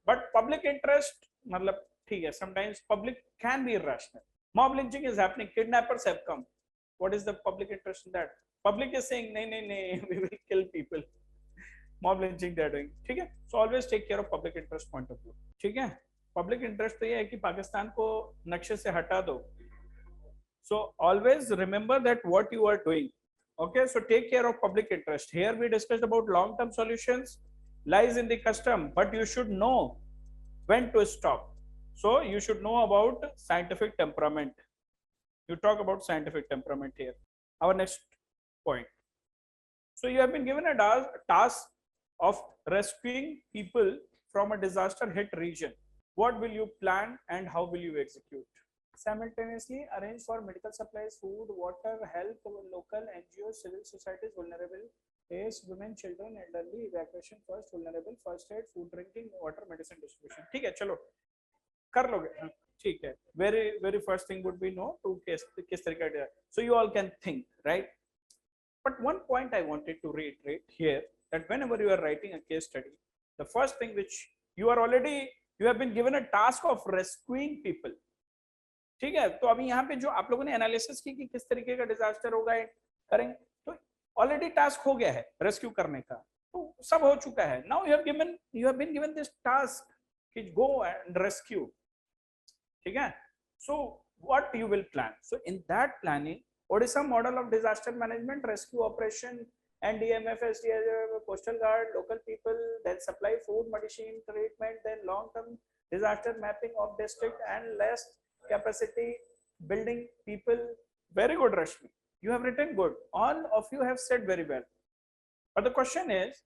but public interest, sometimes public can be irrational. Mob lynching is happening, kidnappers have come. What is the public interest in that? Public is saying, nay, we will kill people. Mob lynching they are doing. So always take care of public interest point of view. Public interest तो ये है कि पाकिस्तान को नक्शे से हटा दो. So always remember that what you are doing. Okay, so take care of public interest. Here we discussed about long-term solutions, lies in the custom, but you should know when to stop. So you should know about scientific temperament. You talk about scientific temperament here. Our next point. So you have been given a task of rescuing people from a disaster hit region. What will you plan and how will you execute? Simultaneously arrange for medical supplies, food, water, help local NGOs, civil societies, vulnerable case, women, children, elderly, evacuation first, vulnerable, first aid, food, drinking, water, medicine distribution. ठीक है, चलो कर लोगे. ठीक है. Very first thing would be no to किस तरीके का. So you all can think, right? But one point I wanted to reiterate here, that whenever you are writing a case study, the first thing which you have been given a task of rescuing people. ठीक है, तो अभी यहाँ पे जो आप लोगों ने एनालिसिस की कि किस तरीके का डिजास्टर होगा करेंगे, तो ऑलरेडी टास्क हो गया है रेस्क्यू करने का, तो सब हो चुका है. Now you have been given this task कि go and rescue. ठीक है, so what you will plan? So in that planning, Odisha model of disaster management, rescue operation, NDMF, SDF, coastal guard, local people, then supply food, medicine, treatment, then long-term disaster mapping of district and less capacity building people. Very good, Rashmi. You have written good. All of you have said very well. But the question is,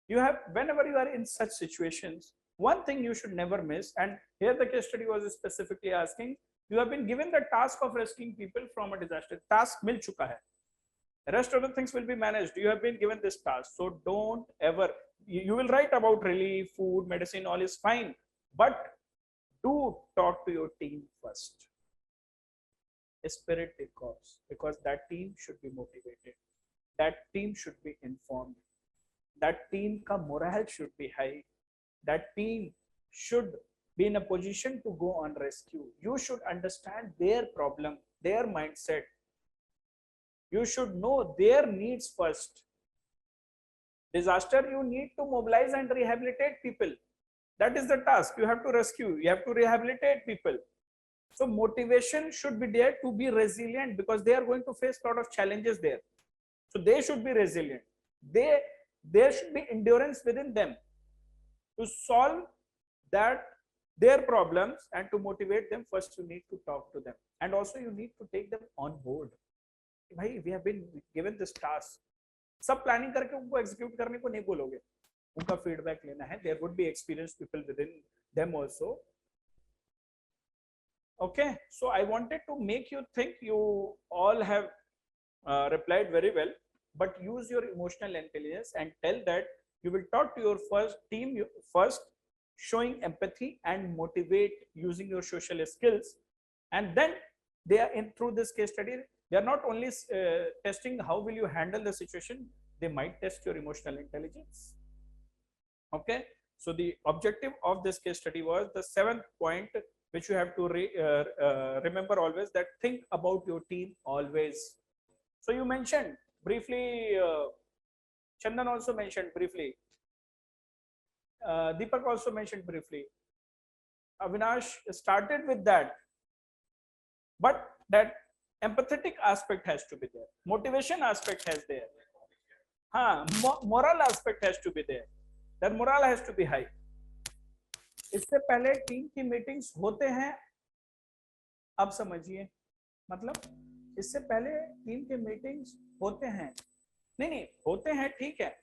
whenever you are in such situations, one thing you should never miss, and here the case study was specifically asking, you have been given the task of rescuing people from a disaster. Task mil chuka hai. The rest of the things will be managed. You have been given this task. So don't ever, you will write about relief, food, medicine, all is fine. But do talk to your team first. Spirit the cause, because that team should be motivated. That team should be informed. That team ka morale should be high. That team should be in a position to go on rescue. You should understand their problem, their mindset. You should know their needs first. Disaster, you need to mobilize and rehabilitate people. That is the task. You have to rescue, you have to rehabilitate people. So motivation should be there to be resilient, because they are going to face a lot of challenges there. So they should be resilient. There should be endurance within them to solve that their problems, and to motivate them. First, you need to talk to them, and also you need to take them on board. भाई, we have been given this task. सब planning करके उनको execute करने को नहीं बोलोगे, उनका feedback लेना है. There would be experienced people within them also. Okay, so I wanted to make you think. You all have replied very well, but use your emotional intelligence and tell that you will talk to your first team first, showing empathy and motivate using your social skills. And then they are in through this case study, they are not only testing how will you handle the situation, they might test your emotional intelligence. Okay, so the objective of this case study was the 7th point, which you have to remember always, that think about your team always. So you mentioned briefly, Chandan also mentioned briefly, Deepak also mentioned briefly, Avinash started with that, but that empathetic aspect has to be there, motivation aspect has there, moral aspect has to be there, that morale has to be high. इससे पहले team की meetings होते हैं, अब समझिए, मतलब इससे पहले टीम के मीटिंग्स होते हैं, नहीं होते हैं, ठीक है.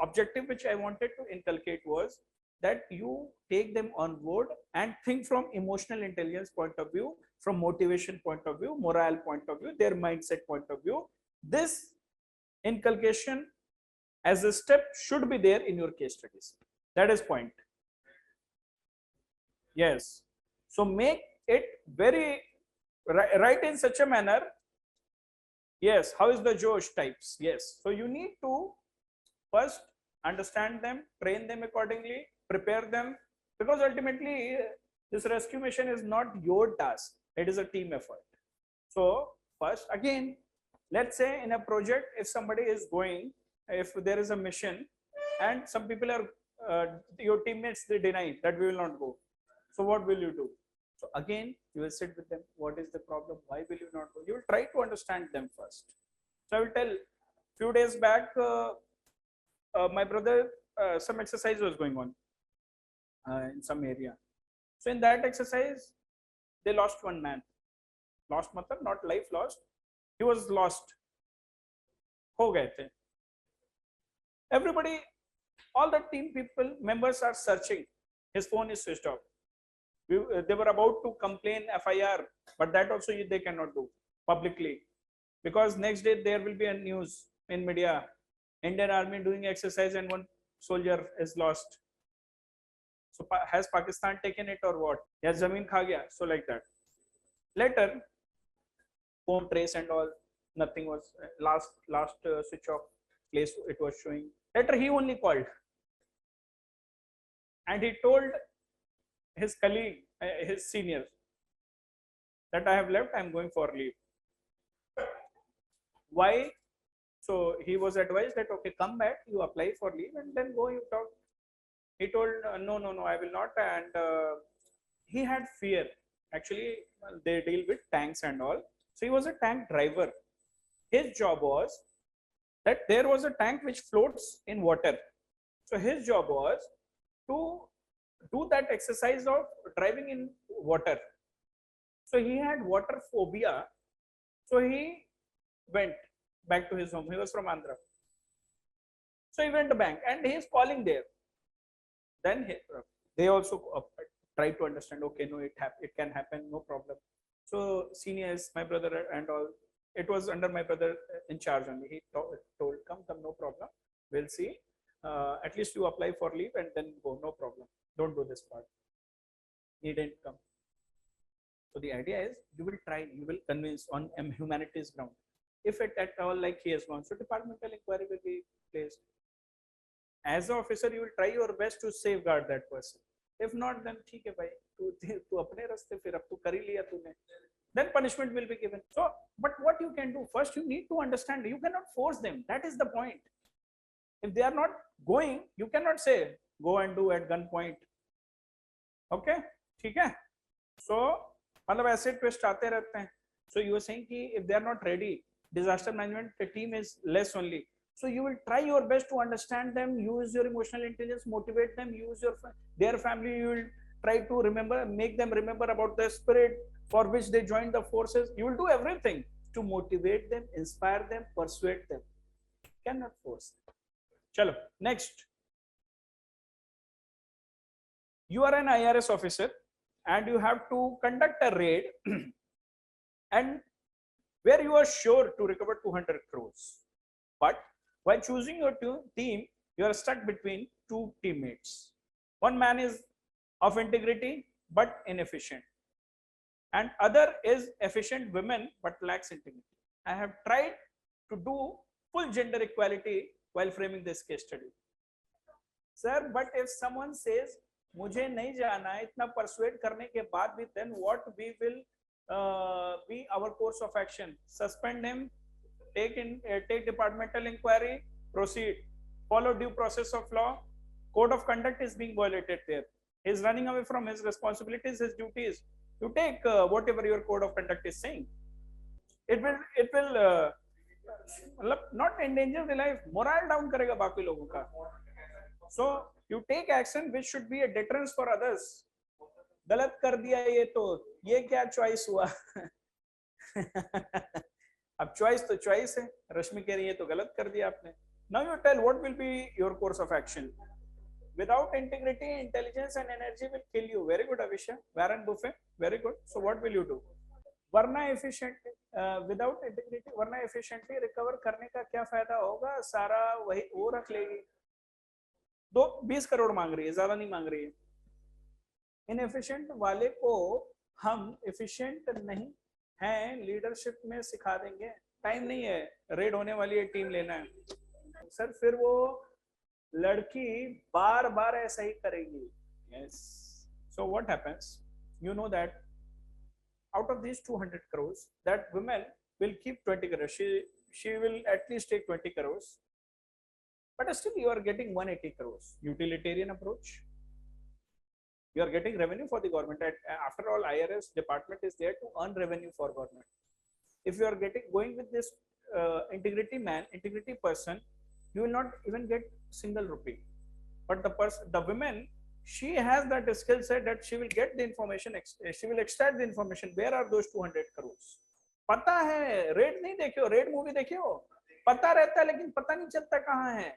Objective which I wanted to inculcate was that you take them on board and think from emotional intelligence point of view, from motivation point of view, morale point of view, their mindset point of view. This inculcation as a step should be there in your case studies. That is point. Yes. So make it very right in such a manner. Yes. How is the Josh types? Yes. So you need to first understand them, train them accordingly, prepare them, because ultimately this rescue mission is not your task, it is a team effort. So first, again, let's say in a project, if somebody is going, if there is a mission and some people are your teammates, they deny that we will not go, so what will you do? So again, you will sit with them, what is the problem, why will you not go? You will try to understand them first. So I will tell, few days back, my brother, some exercise was going on in some area. So in that exercise, they lost one man. Lost matlab not life lost. He was lost. Ho gaye the. Everybody, all the team people, members are searching. His phone is switched off. They were about to complain FIR, but that also they cannot do publicly, because next day there will be a news in media. Indian Army doing exercise and one soldier is lost. So has Pakistan taken it or what? Ya zameen kha gaya. So like that. Later, phone trace and all, nothing was, last switch off place it was showing. Later he only called and he told his colleague, his senior, that I have left, I am going for leave. Why? So he was advised that, okay, come back, you apply for leave and then go, you talk. He told, no, I will not. And he had fear. Actually, they deal with tanks and all. So he was a tank driver. His job was that there was a tank which floats in water. So his job was to do that exercise of driving in water. So he had water phobia. So he went back to his home. He was from Andhra. So he went back and he is calling there. Then they also try to understand, okay, no, it can happen, no problem. So seniors, my brother and all, it was under my brother in charge only. He told, come, no problem. We'll see. At least you apply for leave and then go, no problem. Don't do this part. He didn't come. So the idea is you will try, you will convince on humanities ground. If it at all like he has gone, so departmental inquiry will be placed. As an officer, you will try your best to safeguard that person. If not, then ठीक है भाई, तू अपने रास्ते फिर अब तू कर ही लिया तूने. then punishment will be given. So, but what you can do, first you need to understand, you cannot force them. That is the point. If they are not going, you cannot say go and do at gunpoint. Okay, ठीक है? So, मतलब ऐसे twist आते रहते हैं. So you are saying कि if they are not ready, disaster management the team is less only. So you will try your best to understand them, use your emotional intelligence, motivate them, use their family. You will try to remember, make them remember about the spirit for which they joined the forces. You will do everything to motivate them, inspire them, persuade them. Cannot force them. Chalo, next. You are an IRS officer and you have to conduct a raid and where you are sure to recover 200 crores. But while choosing your team, you are stuck between two teammates. One man is of integrity but inefficient, and other is efficient women but lacks integrity. I have tried to do full gender equality while framing this case study. Sir, but if someone says, मुझे नहीं जाना है, इतना persuade करने के बाद भी, then what we will be our course of action? Suspend him, take departmental inquiry, proceed, follow due process of law. Code of conduct is being violated there. He is running away from his responsibilities, his duties. You take whatever your code of conduct is saying. It will not endanger the life, morale down करेगा बाकी लोगों का. So you take action which should be a deterrence for others. गलत कर दिया ये क्या choice हुआ? अब choice तो choice है. रश्मि कह रही है तो गलत कर दिया आपने. Now you tell what will be your course of action. Without integrity, intelligence and energy will kill you. Very good, Avisha. Warren Buffett. Very good. So what will you do? वरना efficiently, without integrity, वरना efficiently recover करने का क्या फायदा होगा? सारा वही वो रख लेगी. 20 करोड़ मांग रही है, ज्यादा नहीं मांग रही है. इनएफिशिएंट वाले को हम एफिशिएंट नहीं हैं लीडरशिप में सिखा देंगे. टाइम नहीं है, रेड होने वाली है, टीम लेना है. सर फिर वो लड़की बार बार ऐसा ही करेगी. Yes. So what happens, you know that out of these 200 crores, that woman will keep 20 crores. She will at least take 20 crores. But still you are getting 180 crores. Utilitarian approach. You are getting revenue for the government. After all, IRS department is there to earn revenue for government. If you are going with this integrity person, you will not even get single rupee. But the women, she has that skill set that she will get the information, she will extract the information. Where are those 200 crores? पता है, red नहीं देखियो, red movie देखियो, पता रहता है लेकिन पता नहीं चलता कहाँ है.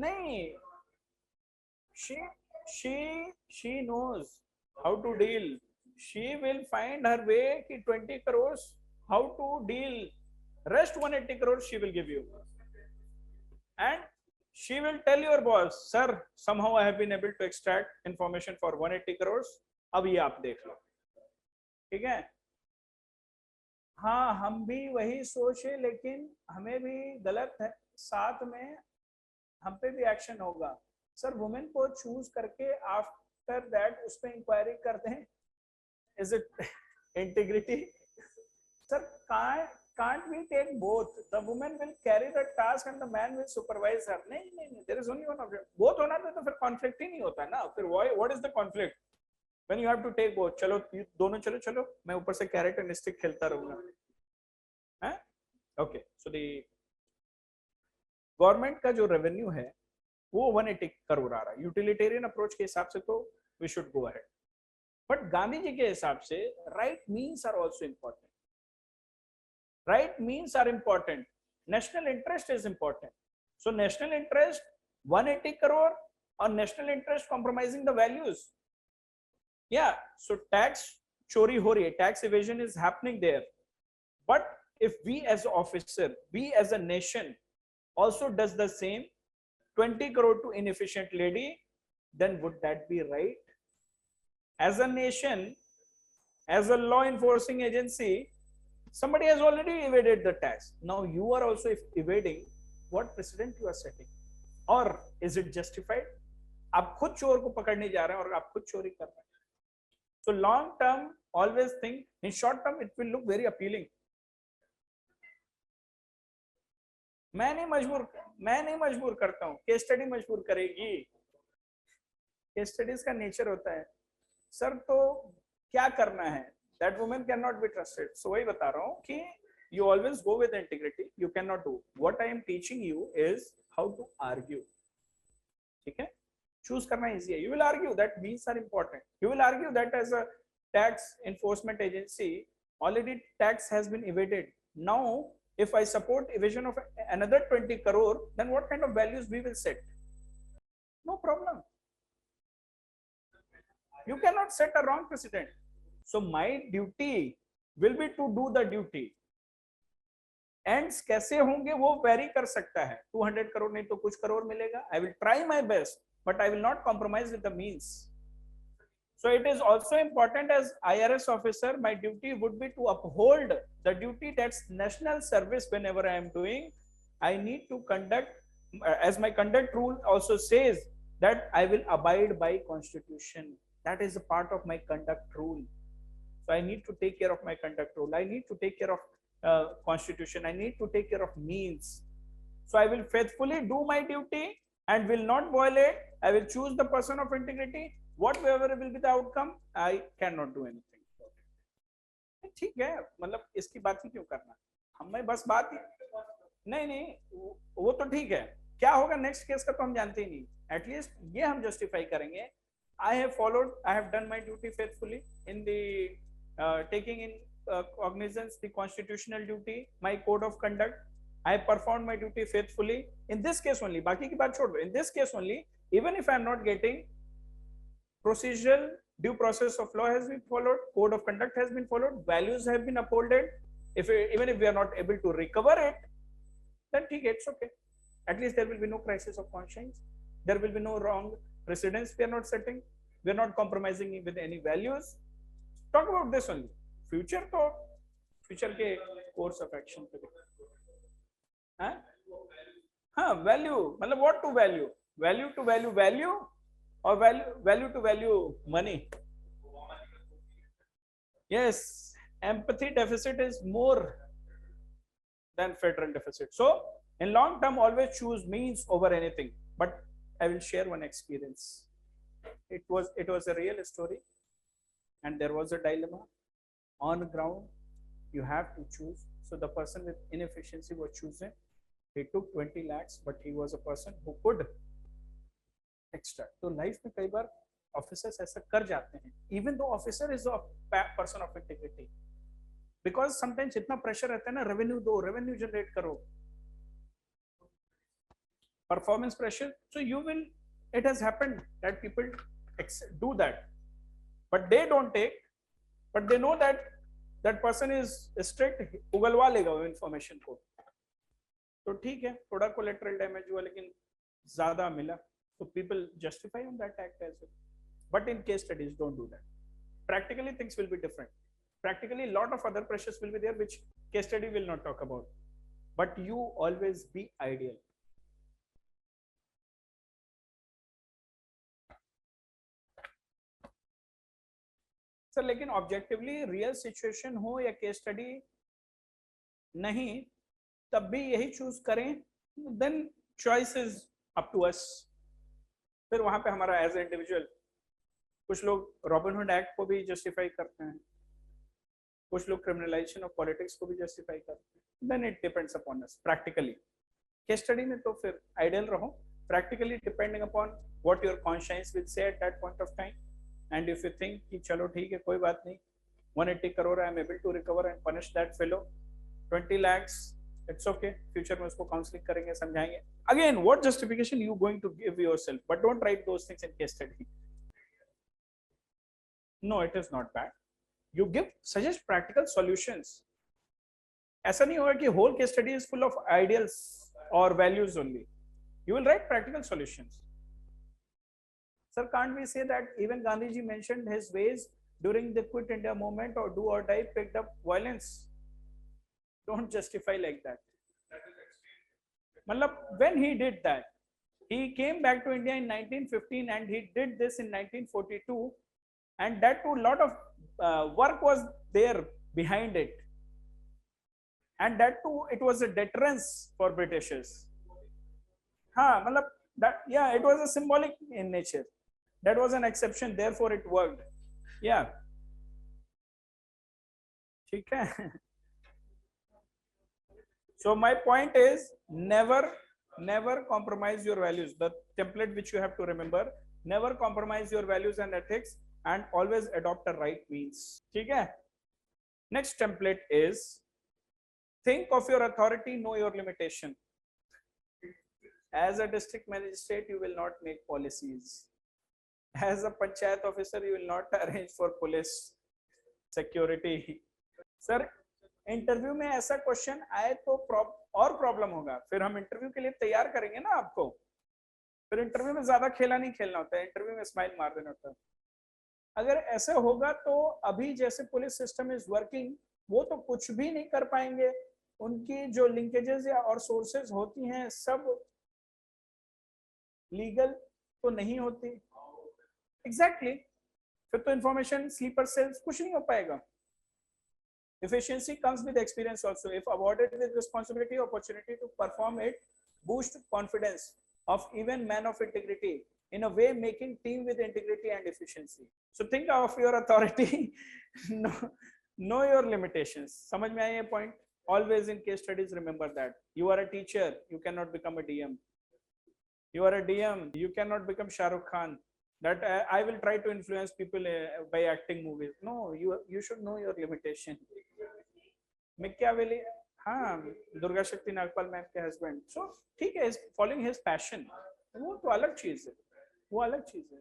नहीं, she knows how to deal. She will find her way कि 20 crores how to deal. Rest 180 crores she will give you. And she will tell your boss, sir, somehow I have been able to extract information for 180 crores. अब ये आप देख लो. ठीक है? हाँ, हम भी वही सोचे लेकिन हमें भी गलत है, साथ में हम पे भी एक्शन होगा. सर, वुमेन को चूज करके आफ्टर दैट उस पे इंक्वायरी करते हैं. Is it integrity? Sir, can't we take both? The woman will carry the task and the man will supervise her. नहीं, there is only one of them. Both होना तो फिर conflict ही नहीं होता ना. फिर what is the conflict? When you have to take both. चलो दोनों चलो, मैं ऊपर से carrot and stick खेलता रहूँगा. हैं? Okay, so the government का जो revenue है वो 180 करोड़ आ रहा है. Utilitarian approach के हिसाब से तो we should go ahead. But Gandhi ji के हिसाब से right means are also important. Right means are important. National interest is important. So national interest 180 crore or national interest compromising the values. Yeah. So tax chori ho rahi hai, tax evasion is happening there. But if we as officer, we as a nation also does the same, 20 crore to inefficient lady, then would that be right? As a nation, as a law enforcing agency, somebody has already evaded the tax. Now you are also evading. What precedent you are setting? Or is it justified? आप खुद चोर को पकड़ने जा रहे हैं और आप खुद चोरी कर रहे हैं. So long term, always think. In short term, it will look very appealing. मैं नहीं मजबूर करता हूँ, केस स्टडी मजबूर करेगी. केस स्टडीज का नेचर होता है सर, तो क्या करना है, that women can not be trusted. So वही बता रहा हूँ कि you always go with integrity. You cannot do. What I am teaching you is how to argue. ठीक है, choose करना easy है. You will argue that means are important. You will argue that as a tax enforcement agency, already tax has been evaded. Now, if I support evasion of another 20 crore, then what kind of values we will set? No problem. You cannot set a wrong precedent. So my duty will be to do the duty. Ends कैसे होंगे वो very कर सकता है. 200 करोड़ नहीं तो कुछ करोड़ मिलेगा. I will try my best, but I will not compromise with the means. So it is also important as IRS officer, my duty would be to uphold the duty that's national service. Whenever I am doing, I need to conduct, as my conduct rule also says, that I will abide by constitution. That is a part of my conduct rule. So I need to take care of my conduct rule. I need to take care of constitution. I need to take care of means. So I will faithfully do my duty and will not violate. I will choose the person of integrity. Whatever will be the outcome, I cannot do anything. ठीक है, मतलब इसकी बात ही क्यों करना, हमें बस बात ही नहीं वो तो ठीक है. क्या होगा नेक्स्ट केस का तो हम जानते ही नहीं. एटलीस्ट ये हम जस्टिफाई करेंगे. I have followed, I have done my duty faithfully in the taking in cognizance the constitutional duty, my code of conduct. I performed my duty faithfully in this case only. बाकी की बात छोड़ दो. In this case only, even if I am not getting, procedural due process of law has been followed, code of conduct has been followed, values have been upholded. Even if we are not able to recover it, then ठीक है, it's okay. At least there will be no crisis of conscience. There will be no wrong precedents we are not setting. We are not compromising with any values. Talk about this only. Future तो future के course of action पे. हाँ, value मतलब what to value, value to value value, और value to value money. Yes, empathy deficit is more than federal deficit. So in long term always choose means over anything. But I will share one experience. It was a real story, and there was a dilemma. On ground, you have to choose. So the person with inefficiency was chosen. He took 20 lakhs, but he was a person who could extract. तो life में कई बार officers ऐसा कर जाते हैं, even though officer is a person of integrity, because sometimes इतना pressure रहता है ना, रेवेन्यू दो, रेवेन्यू जनरेट करो, performance pressure. So you will, it has happened that people do that, but they don't take, but they know that that person is strict, उगलवा लेगा वो information को. तो ठीक है, थोड़ा कोलेटरल डैमेज हुआ लेकिन ज्यादा मिला, so people justify on that act as well. But in case studies, don't do that. Practically things will be different. Practically lot of other pressures will be there which case study will not talk about, but you always be ideal. Sir लेकिन objectively real situation हो या case study नहीं, तब भी यही choose करें, then choice is up to us. फिर वहां पे हमारा एज ए इंडिविजुअल, कुछ लोग रॉबिनहुड एक्ट को भी जस्टिफाई करते हैं, कुछ लोग क्रिमिनलाइजेशन ऑफ पॉलिटिक्स को भी जस्टिफाई करते हैं. Then it depends upon us. Practically case study में तो फिर आइडियल रहो. Practically depending upon what your conscience will say at that point of time. And if you think कि चलो ठीक है कोई बात नहीं, 180 crore I am able to recover and punish that fellow, 20 lakhs, it's okay. Future में उसको counselling करेंगे, समझाएंगे. Again, what justification you going to give yourself? But don't write those things in case study. No, it is not bad. You suggest practical solutions. ऐसा नहीं होगा कि whole case study is full of ideals or values only. You will write practical solutions. Sir, can't we say that even Gandhiji mentioned his ways during the Quit India movement or do or die picked up violence? Don't justify like that. Matlab, when he did that, he came back to India in 1915 and he did this in 1942. and that too lot of work was there behind it, and that too it was a deterrence for Britishers. Matlab that, yeah, it was a symbolic in nature. That was an exception, therefore it worked. Yeah. ठीक है. So my point is, never compromise your values. The template which you have to remember: never compromise your values and ethics, and always adopt a right means. ठीक है. Next template is, think of your authority, know your limitation. As a district magistrate, you will not make policies. As a panchayat officer, you will not arrange for police security. Sir, interview में ऐसा question आए तो और problem होगा. फिर हम interview के लिए तैयार करेंगे ना आपको. फिर इंटरव्यू में ज्यादा खेला नहीं खेलना होता है, इंटरव्यू में स्माइल मार देना होता है. अगर ऐसे होगा तो अभी जैसे पुलिस सिस्टम इज वर्किंग, वो तो कुछ भी नहीं कर पाएंगे. उनकी जो लिंकेजेस या और सोर्सेज होती हैं सब लीगल तो नहीं होती. एग्जैक्टली. फिर तो इंफॉर्मेशन स्लीपर सेल्स कुछ नहीं हो पाएगा. Efficiency comes with experience also. If awarded with responsibility, opportunity to perform it, boost confidence of even man of integrity, in a way making team with integrity and efficiency. So think of your authority, know your limitations. समझ में आया ये point? Always in case studies remember that. You are a teacher, you cannot become a DM. You are a DM, you cannot become Shah Rukh Khan. That I will try to influence people by acting movies. No, you should know your limitation. Machiavelli, Durga शक्ति Nagpal ma'am के husband. सो ठीक है, following his passion, वो तो अलग चीज है, वो अलग चीज है.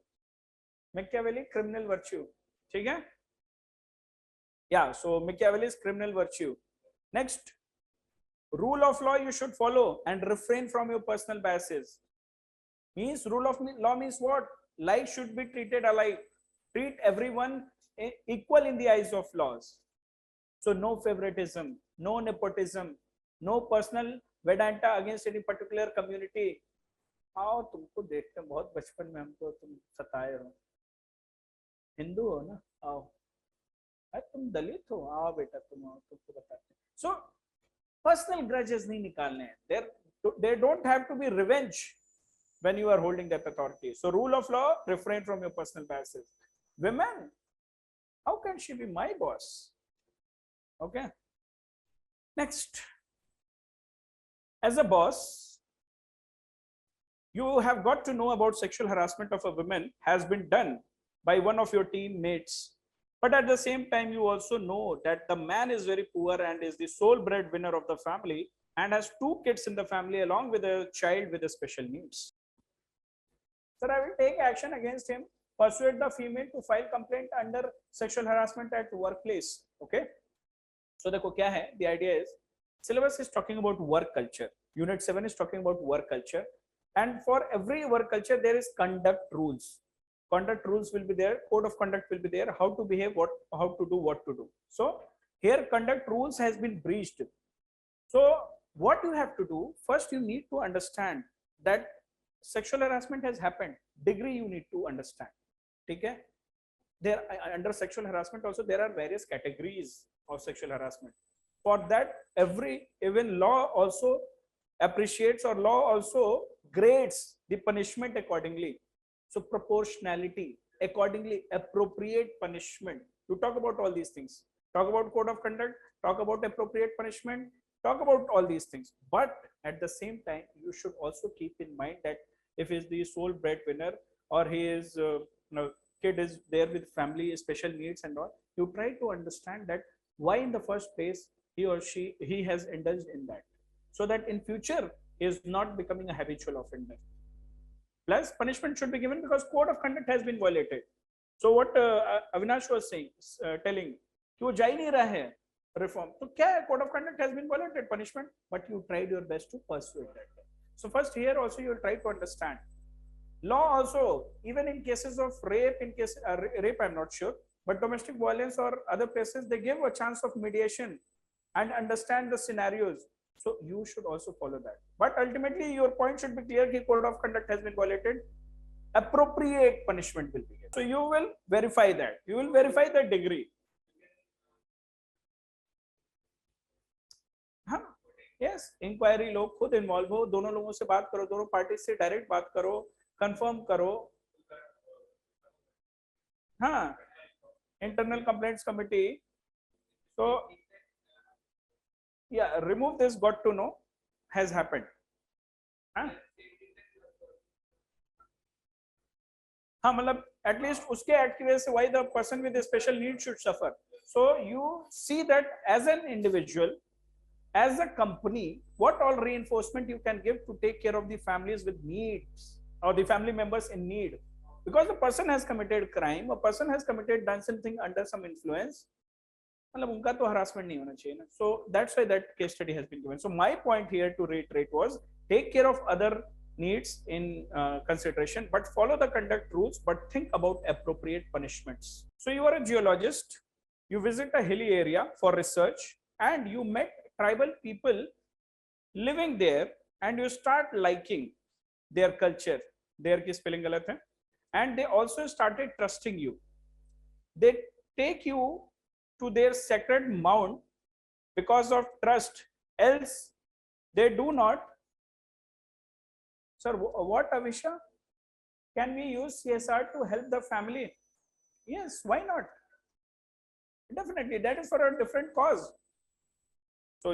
Machiavelli, criminal virtue. ठीक है. Yeah, so Machiavelli's criminal virtue. Next, rule of law you should follow and refrain from your personal biases. Means rule of law means what? Like should be treated alike. Treat everyone equal in the eyes of laws. So no favoritism, no nepotism, no personal vedanta against any particular community. आओ, तुमको देखते हैं बहुत बचपन में, हमको तुम सताए हो. हिंदू हो ना, आओ. तुम दलित हो, आओ बेटा तुम आओ, तुमको बताते हैं. So personal grudges नहीं निकालने हैं. They don't have to be revenge when you are holding that authority. So rule of law, refrain from your personal biases. Women, how can she be my boss? Okay. Next, as a boss, you have got to know about sexual harassment of a woman has been done by one of your teammates. But at the same time, you also know that the man is very poor and is the sole breadwinner of the family and has 2 kids in the family along with a child with a special needs. Sir, I will take action against him, persuade the female to file complaint under sexual harassment at workplace. Okay. So देखो क्या है, the idea is, syllabus is talking about work culture. Unit 7 is talking about work culture. And for every work culture, there is conduct rules. Conduct rules will be there, code of conduct will be there, how to behave, how to do, what to do. So here conduct rules has been breached. So what you have to do, first you need to understand that sexual harassment has happened. Degree you need to understand. Okay? There under sexual harassment also there are various categories of sexual harassment. For that, even law also appreciates, or law also grades the punishment accordingly. So proportionality, accordingly appropriate punishment. You talk about all these things. Talk about code of conduct, talk about appropriate punishment, talk about all these things. But at the same time, you should also keep in mind that if he is the sole breadwinner, or he is kid is there with family special needs and all, you try to understand that why in the first place he or he has indulged in that, so that in future he is not becoming a habitual offender. Plus punishment should be given because code of conduct has been violated. So what Avinash was saying, telling कि वो जा ही नहीं रहा है reform, तो क्या है, code of conduct has been violated, punishment, but you tried your best to persuade that. So first here also you will try to understand law also, even in cases of rape, in case rape I'm not sure, but domestic violence or other places, they give a chance of mediation and understand the scenarios. So you should also follow that. But ultimately your point should be clear that code of conduct has been violated. Appropriate punishment will be given. So you will verify that. You will verify the degree. हाँ, yes, inquiry लोग खुद involve हो, दोनों लोगों से बात करो, दोनों पार्टी से डायरेक्ट बात करो, कंफर्म करो. हाँ, internal complaints committee. So yeah, remove this got to know has happened. हाँ, हाँ, मतलब at least उसके एक्ट की वजह से why the person with a special need should suffer. So you see that as an individual, as a company, what all reinforcement you can give to take care of the families with needs or the family members in need, because the person has committed crime, a person has committed done something under some influence, मतलब उनका तो harassment नहीं होना चाहिए ना. So that's why that case study has been given. So my point here to reiterate was take care of other needs in consideration, but follow the conduct rules, but think about appropriate punishments. So you are a geologist, you visit a hilly area for research, and you met tribal people living there, and you start liking their culture. Their की spelling गलत है. And they also started trusting you. They take you to their sacred mound because of trust, else they do not. Sir, what, Avisha? Can we use CSR to help the family? Yes, why not? Definitely, that is for a different cause. So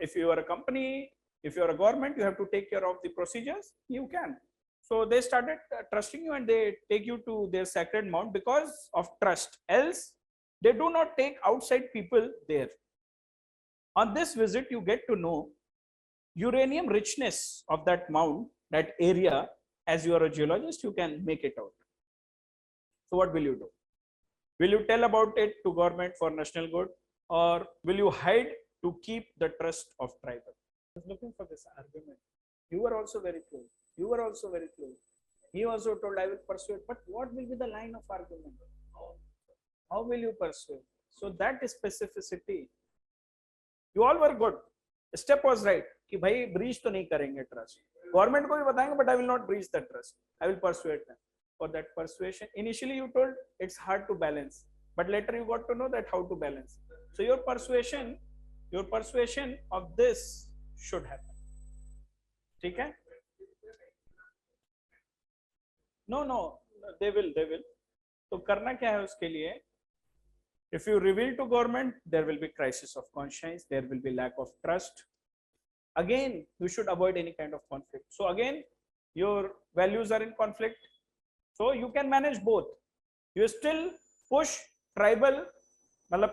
if you are a company, if you are a government, you have to take care of the procedures, you can. So they started trusting you, and they take you to their sacred mount because of trust, else they do not take outside people there. On this visit, you get to know uranium richness of that mount, that area. As you are a geologist, you can make it out. So what will you do? Will you tell about it to government for national good, or will you hide to keep the trust of tribal? I was looking for this argument. You were also very close. You were also very close. He also told, I will persuade. But what will be the line of argument? How will you persuade? So that is specificity. You all were good. Step was right. कि भाई breach तो नहीं करेंगे trust. Government को भी बताएंगे, but I will not breach the trust. I will persuade them. For that persuasion, initially you told it's hard to balance, but later you got to know that how to balance. So your persuasion of this should happen. ठीक है? No, they will. तो करना क्या है उसके लिए? If you reveal to government, there will be crisis of conscience, there will be lack of trust. Again, you should avoid any kind of conflict. So again, your values are in conflict. So you can manage both. You still push tribal,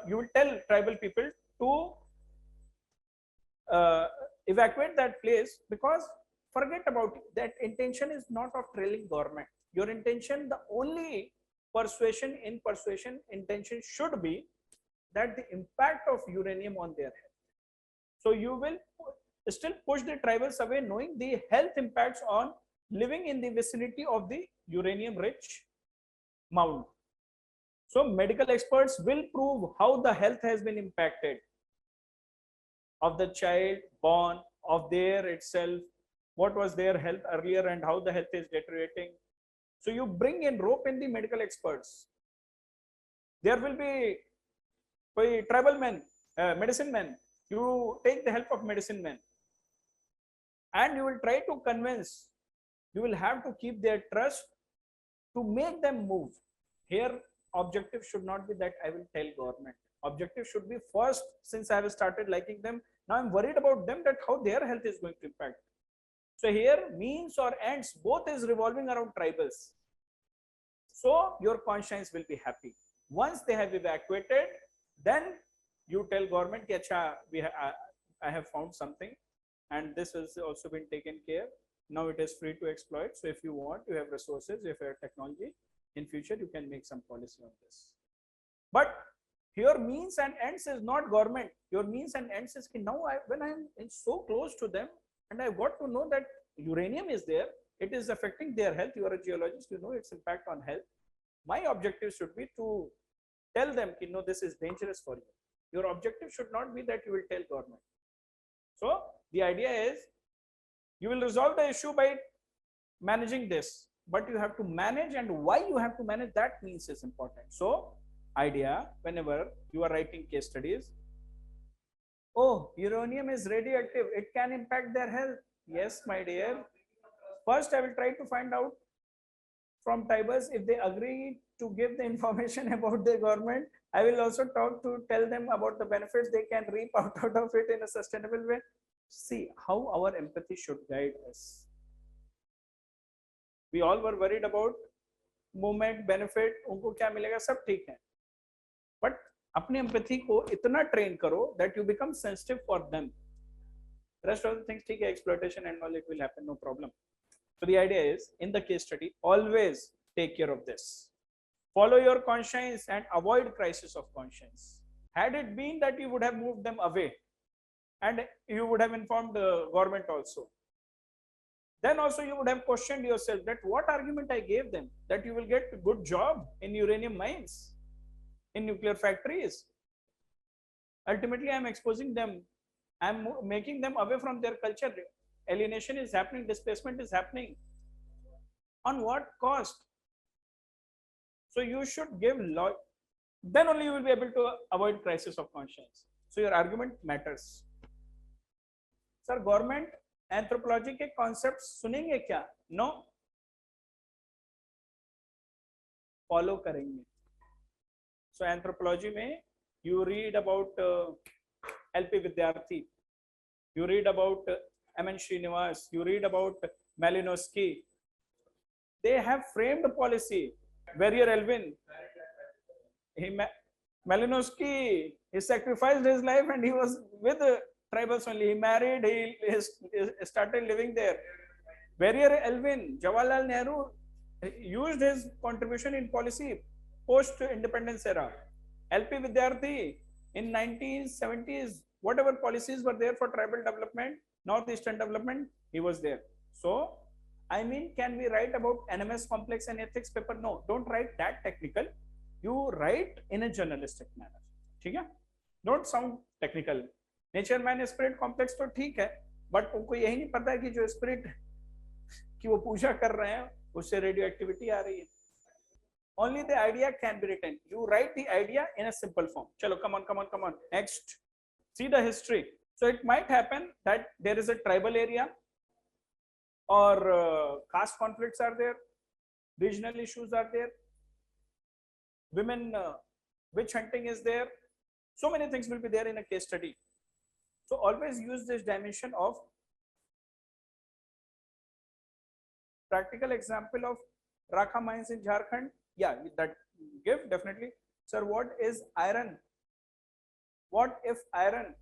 you will tell tribal people to evacuate that place, because forget about it. That intention is not of trailing government. Your intention, the only persuasion intention should be that the impact of uranium on their health. So you will still push the tribals away, knowing the health impacts on living in the vicinity of the uranium rich mound. So medical experts will prove how the health has been impacted of the child born, of their itself, what was their health earlier and how the health is deteriorating. So you bring in, rope in the medical experts. There will be tribal men, medicine men. You take the help of medicine men, and you will try to convince. You will have to keep their trust to make them move. Here, objective should not be that I will tell government. Objective should be, first, since I have started liking them, now I'm worried about them, that how their health is going to impact. So here, means or ends, both is revolving around tribals. So your conscience will be happy. Once they have evacuated, then you tell government, I have found something, and this has also been taken care. Now it is free to exploit. So if you want, you have resources, if you have technology, in future you can make some policy on this. But your means and ends is not government. Your means and ends is now when I am so close to them, and I got to know that uranium is there, it is affecting their health. You are a geologist, you know its impact on health. My objective should be to tell them, no, this is dangerous for you. Your objective should not be that you will tell government. So the idea is, you will resolve the issue by managing this. but you have to manage, and why you have to manage, that means is important. So idea, whenever you are writing case studies, oh, uranium is radioactive, it can impact their health. Yes, my dear. First, I will try to find out from Tibers if they agree to give the information about their government. I will also tell them about the benefits they can reap out of it in a sustainable way. See how our empathy should guide us. We all were worried about movement, benefit, उनको क्या मिलेगा, सब ठीक है. But अपनी empathy को इतना train करो that you become sensitive for them. Rest of the things ठीक है, exploitation and all, it will happen, no problem. So the idea is, in the case study, always take care of this. Follow your conscience and avoid crisis of conscience. Had it been that you would have moved them away and you would have informed the government also, then also you would have questioned yourself that what argument I gave them, that you will get a good job in uranium mines, in nuclear factories. Ultimately, I am exposing them, I am making them away from their culture. Alienation is happening, displacement is happening. On what cost? So you should give law, then only you will be able to avoid crisis of conscience. So your argument matters. Sir, government anthropology के concept सुनेंगे क्या? No, follow करेंगे. So anthropology में you read about L P Vidyarthi, you read about M N Srinivas, you read about Malinowski. They have framed policy. Verrier Elwin, Malinowski, he sacrificed his life and he was with tribals only. He married, he started living there. Barrier Elvin, Jawaharlal Nehru used his contribution in policy post independence era. LP Vidyarthi in 1970s, whatever policies were there for tribal development, northeastern development, he was there. So I mean, can we write about NMS complex and ethics paper? No, don't write that technical. You write in a journalistic manner. ठीक है? Don't sound technical. Nature man spirit complex तो ठीक है, but उनको यही नहीं पता कि जो स्पिरिट की वो पूजा कर रहे हैं उससे रेडियो एक्टिविटी आ रही है. Only the idea can be written. You write the idea in a simple form. चलो, come on. Next, see the history. So it might happen that there is a tribal area, or caste conflicts are there, regional issues are there, women witch hunting is there. So many things will be there in a case study. So always use this dimension of practical example of Rakha mines in Jharkhand. Yeah, that give definitely. Sir, what is iron? What if iron?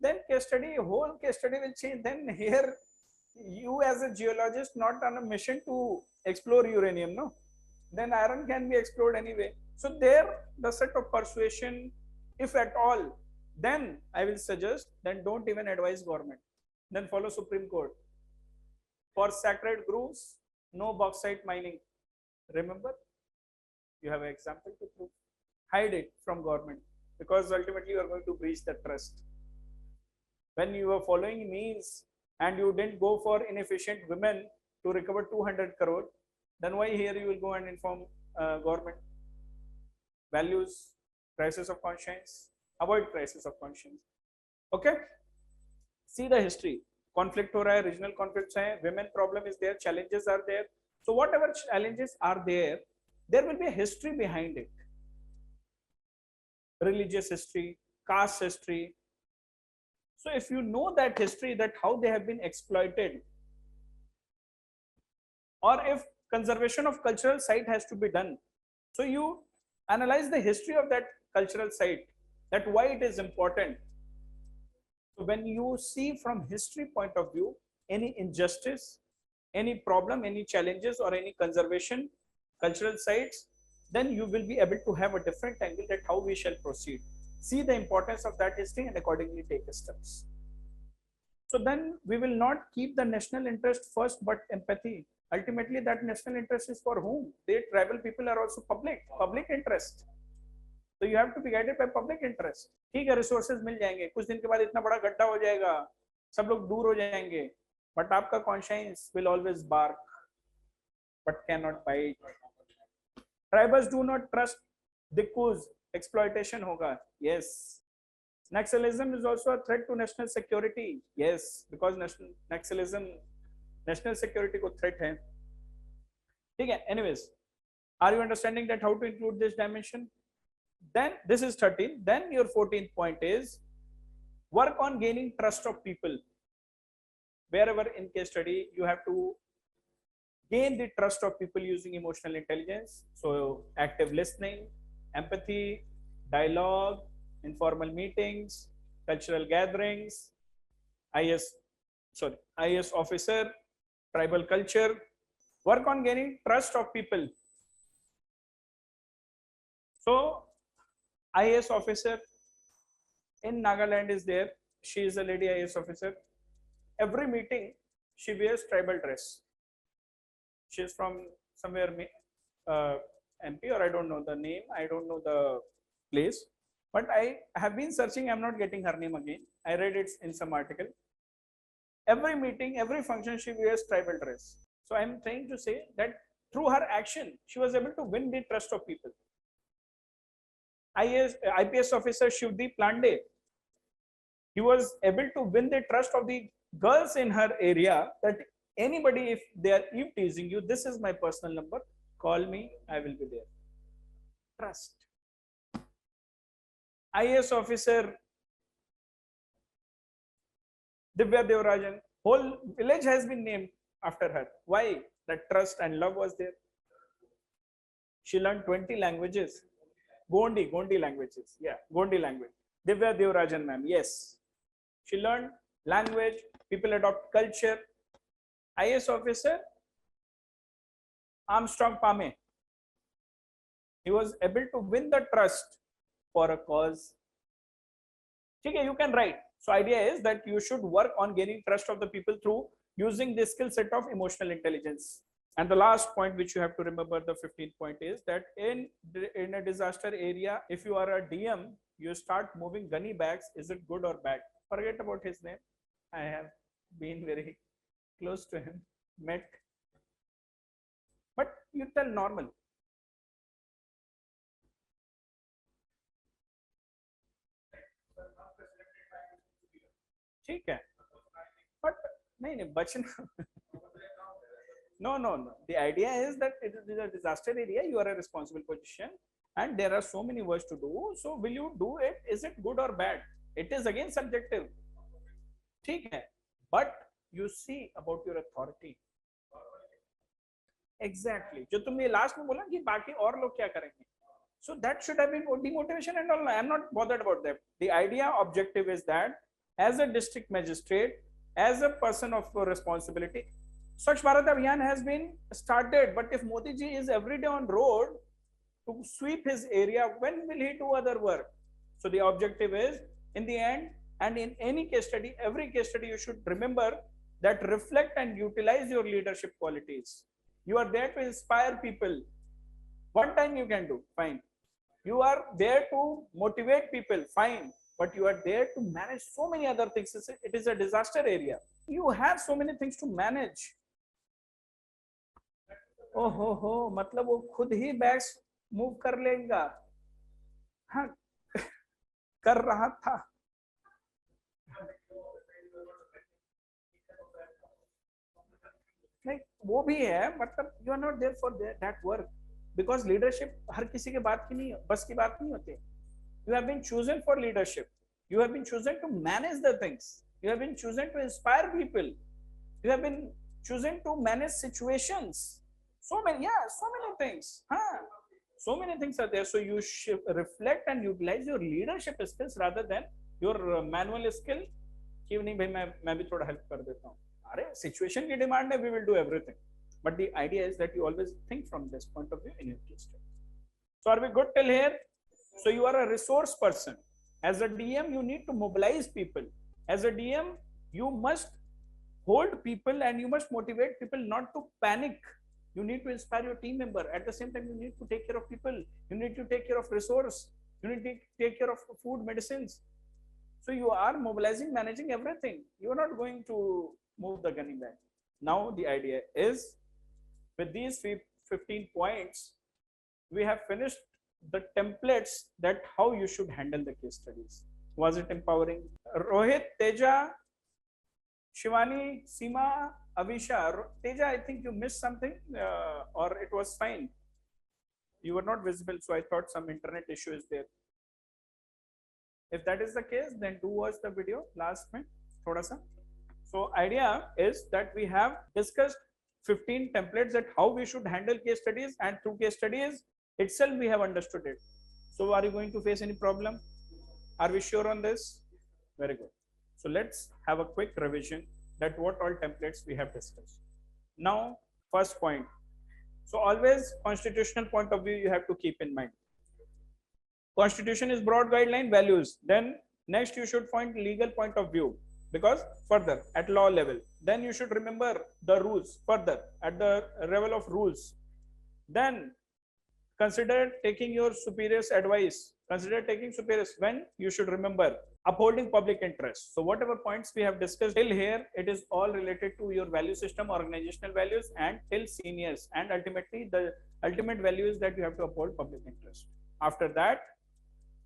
Then case study, whole case study will change. Then here you as a geologist not on a mission to explore uranium, no? Then iron can be explored anyway. So there the set of persuasion, if at all, then I will suggest, then don't even advise government. Then follow Supreme Court. For sacred grooves, no bauxite mining. Remember, you have an example to prove. Hide it from government, because ultimately you are going to breach the trust. When you are following means and you didn't go for inefficient women to recover 200 crore, then why here you will go and inform government? Values, crisis of conscience, avoid crisis of conscience. Okay, see the history. Conflict हो रहा है, regional conflicts हैं, women problem is there, challenges are there. So whatever challenges are there, there will be a history behind it. Religious history, caste history. So if you know that history, that how they have been exploited, or if conservation of cultural site has to be done, so you analyze the history of that cultural site, that why it is important. So when you see from history point of view any injustice, any problem, any challenges, or any conservation cultural sites, then you will be able to have a different angle that how we shall proceed. See the importance of that history and accordingly take steps. So then we will not keep the national interest first, but empathy. Ultimately that national interest is for whom? The tribal people are also public interest. So you have to be guided by public interest. ठीक है, resources मिल जाएंगे, कुछ दिन के बाद इतना बड़ा गड्ढा हो जाएगा, सब लोग दूर हो जाएंगे, but आपका conscience will always bark. but cannot bite. Tribals do not trust Dikkus. Exploitation hoga. Yes. Naxalism is also a threat to national security. Yes, because Naxalism national security को threat है. ठीक है. Anyways, are you understanding that how to include this dimension? Then this is 13. Then your 14th point is work on gaining trust of people. Wherever in case study you have to gain the trust of people using emotional intelligence. So active listening, empathy, dialogue, informal meetings, cultural gatherings, IAS officer, tribal culture. Work on gaining trust of people. So IAS officer in Nagaland is there. She is a lady IAS officer. Every meeting she wears tribal dress. She is from somewhere MP, or I don't know the name. I don't know the place. But I have been searching. I'm not getting her name again. I read it in some article. Every meeting, every function, she wears tribal dress. So I'm trying to say that through her action, she was able to win the trust of people. IPS officer Shivdeep Pandey, he was able to win the trust of the girls in her area, that anybody, if they are teasing you, this is my personal number, call me, I will be there. Trust. IAS officer Divya Devarajan, whole village has been named after her. Why? That trust and love was there. She learned 20 languages. Gondi languages. Yeah, Gondi language. Divya Devarajan ma'am, yes. She learned language, people adopt culture. IAS officer Armstrong Pame, he was able to win the trust for a cause. Okay, you can write. So idea is that you should work on gaining trust of the people through using the skill set of emotional intelligence. And the last point which you have to remember, the 15th point, is that in a disaster area, if you are a DM, you start moving gunny bags. Is it good or bad? Forget about his name. I have been very close to him, met, but you tell normal. ठीक है, but नहीं बचना. No. The idea is that it is a disaster area. You are a responsible position, and there are so many works to do. So will you do it? Is it good or bad? It is again subjective. ठीक है, but you see about your authority. Exactly. जो तुमने last में बोला कि बाकी और लोग क्या करेंगे. So that should have been demotivation and all. I am not bothered about that. The idea objective is that as a district magistrate, as a person of responsibility, Swachh Bharat Abhiyan has been started, but if Modi ji is every day on road to sweep his area, when will he do other work? So the objective is, in the end, and in any case study, every case study, you should remember that reflect and utilize your leadership qualities. You are there to inspire people. One time you can do, fine. You are there to motivate people, fine. But you are there to manage so many other things. It is a disaster area. You have so many things to manage. Oh ho, मतलब वो खुद ही bags move कर लेगा. हाँ, कर रहा था. नहीं, वो भी है, मतलब you are not there for that work, because leadership हर किसी के बात की नहीं, बस की बात नहीं होती. You have been chosen for leadership. You have been chosen to manage the things. You have been chosen to inspire people. You have been chosen to manage situations. So many things. So many things are there. So you should reflect and utilize your leadership skills rather than your manual skill. कि नहीं भाई मैं भी थोड़ा help कर देता हूँ. अरे situation की demand है, we will do everything. But the idea is that you always think from this point of view in your case study. So are we good till here? So you are a resource person. As a DM, you need to mobilize people. As a DM, you must hold people and you must motivate people not to panic. You need to inspire your team member. At the same time, you need to take care of people. You need to take care of resource. You need to take care of food, medicines. So you are mobilizing, managing everything. You are not going to move the gunny bag. Now the idea is With these 15 points, we have finished the templates that how you should handle the case studies. Was it empowering? Rohit, Teja, Shivani, Seema, Avisha. Teja, I think you missed something or it was fine. You were not visible, so I thought some internet issue is there. If that is the case, then do watch the video last में थोड़ा सा. So idea is that we have discussed 15 templates that how we should handle case studies, and through case studies itself we have understood it. So are you going to face any problem? Are we sure on this? Very good. So let's have a quick revision that what all templates we have discussed. Now, first point. So always constitutional point of view you have to keep in mind. Constitution is broad guideline values. Then next you should find legal point of view, because further at law level. Then you should remember the rules further at the level of rules. Then consider taking your superiors advice. Consider taking superiors when you should remember upholding public interest. So whatever points we have discussed till here, it is all related to your value system, organizational values, and till seniors, and ultimately the ultimate value is that you have to uphold public interest. After that,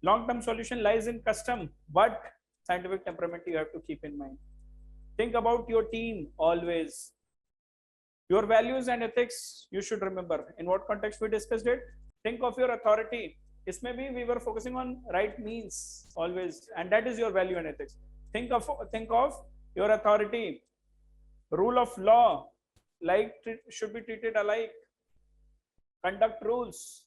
long-term solution lies in custom, but scientific temperament you have to keep in mind. Think about your team always. Your values and ethics you should remember. In what context we discussed it? Think of your authority. Isme bhi we were focusing on right means always, and that is your value and ethics. Think of your authority. Rule of law, like should be treated alike. Conduct rules.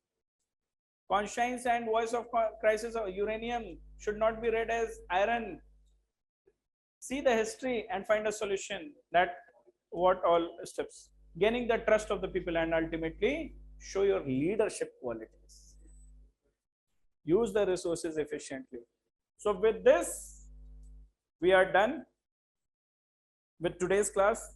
Conscience and voice of crisis of uranium should not be read as iron. See the history and find a solution. That what all steps. Gaining the trust of the people and ultimately show your leadership qualities. Use the resources efficiently. So with this, we are done with today's class.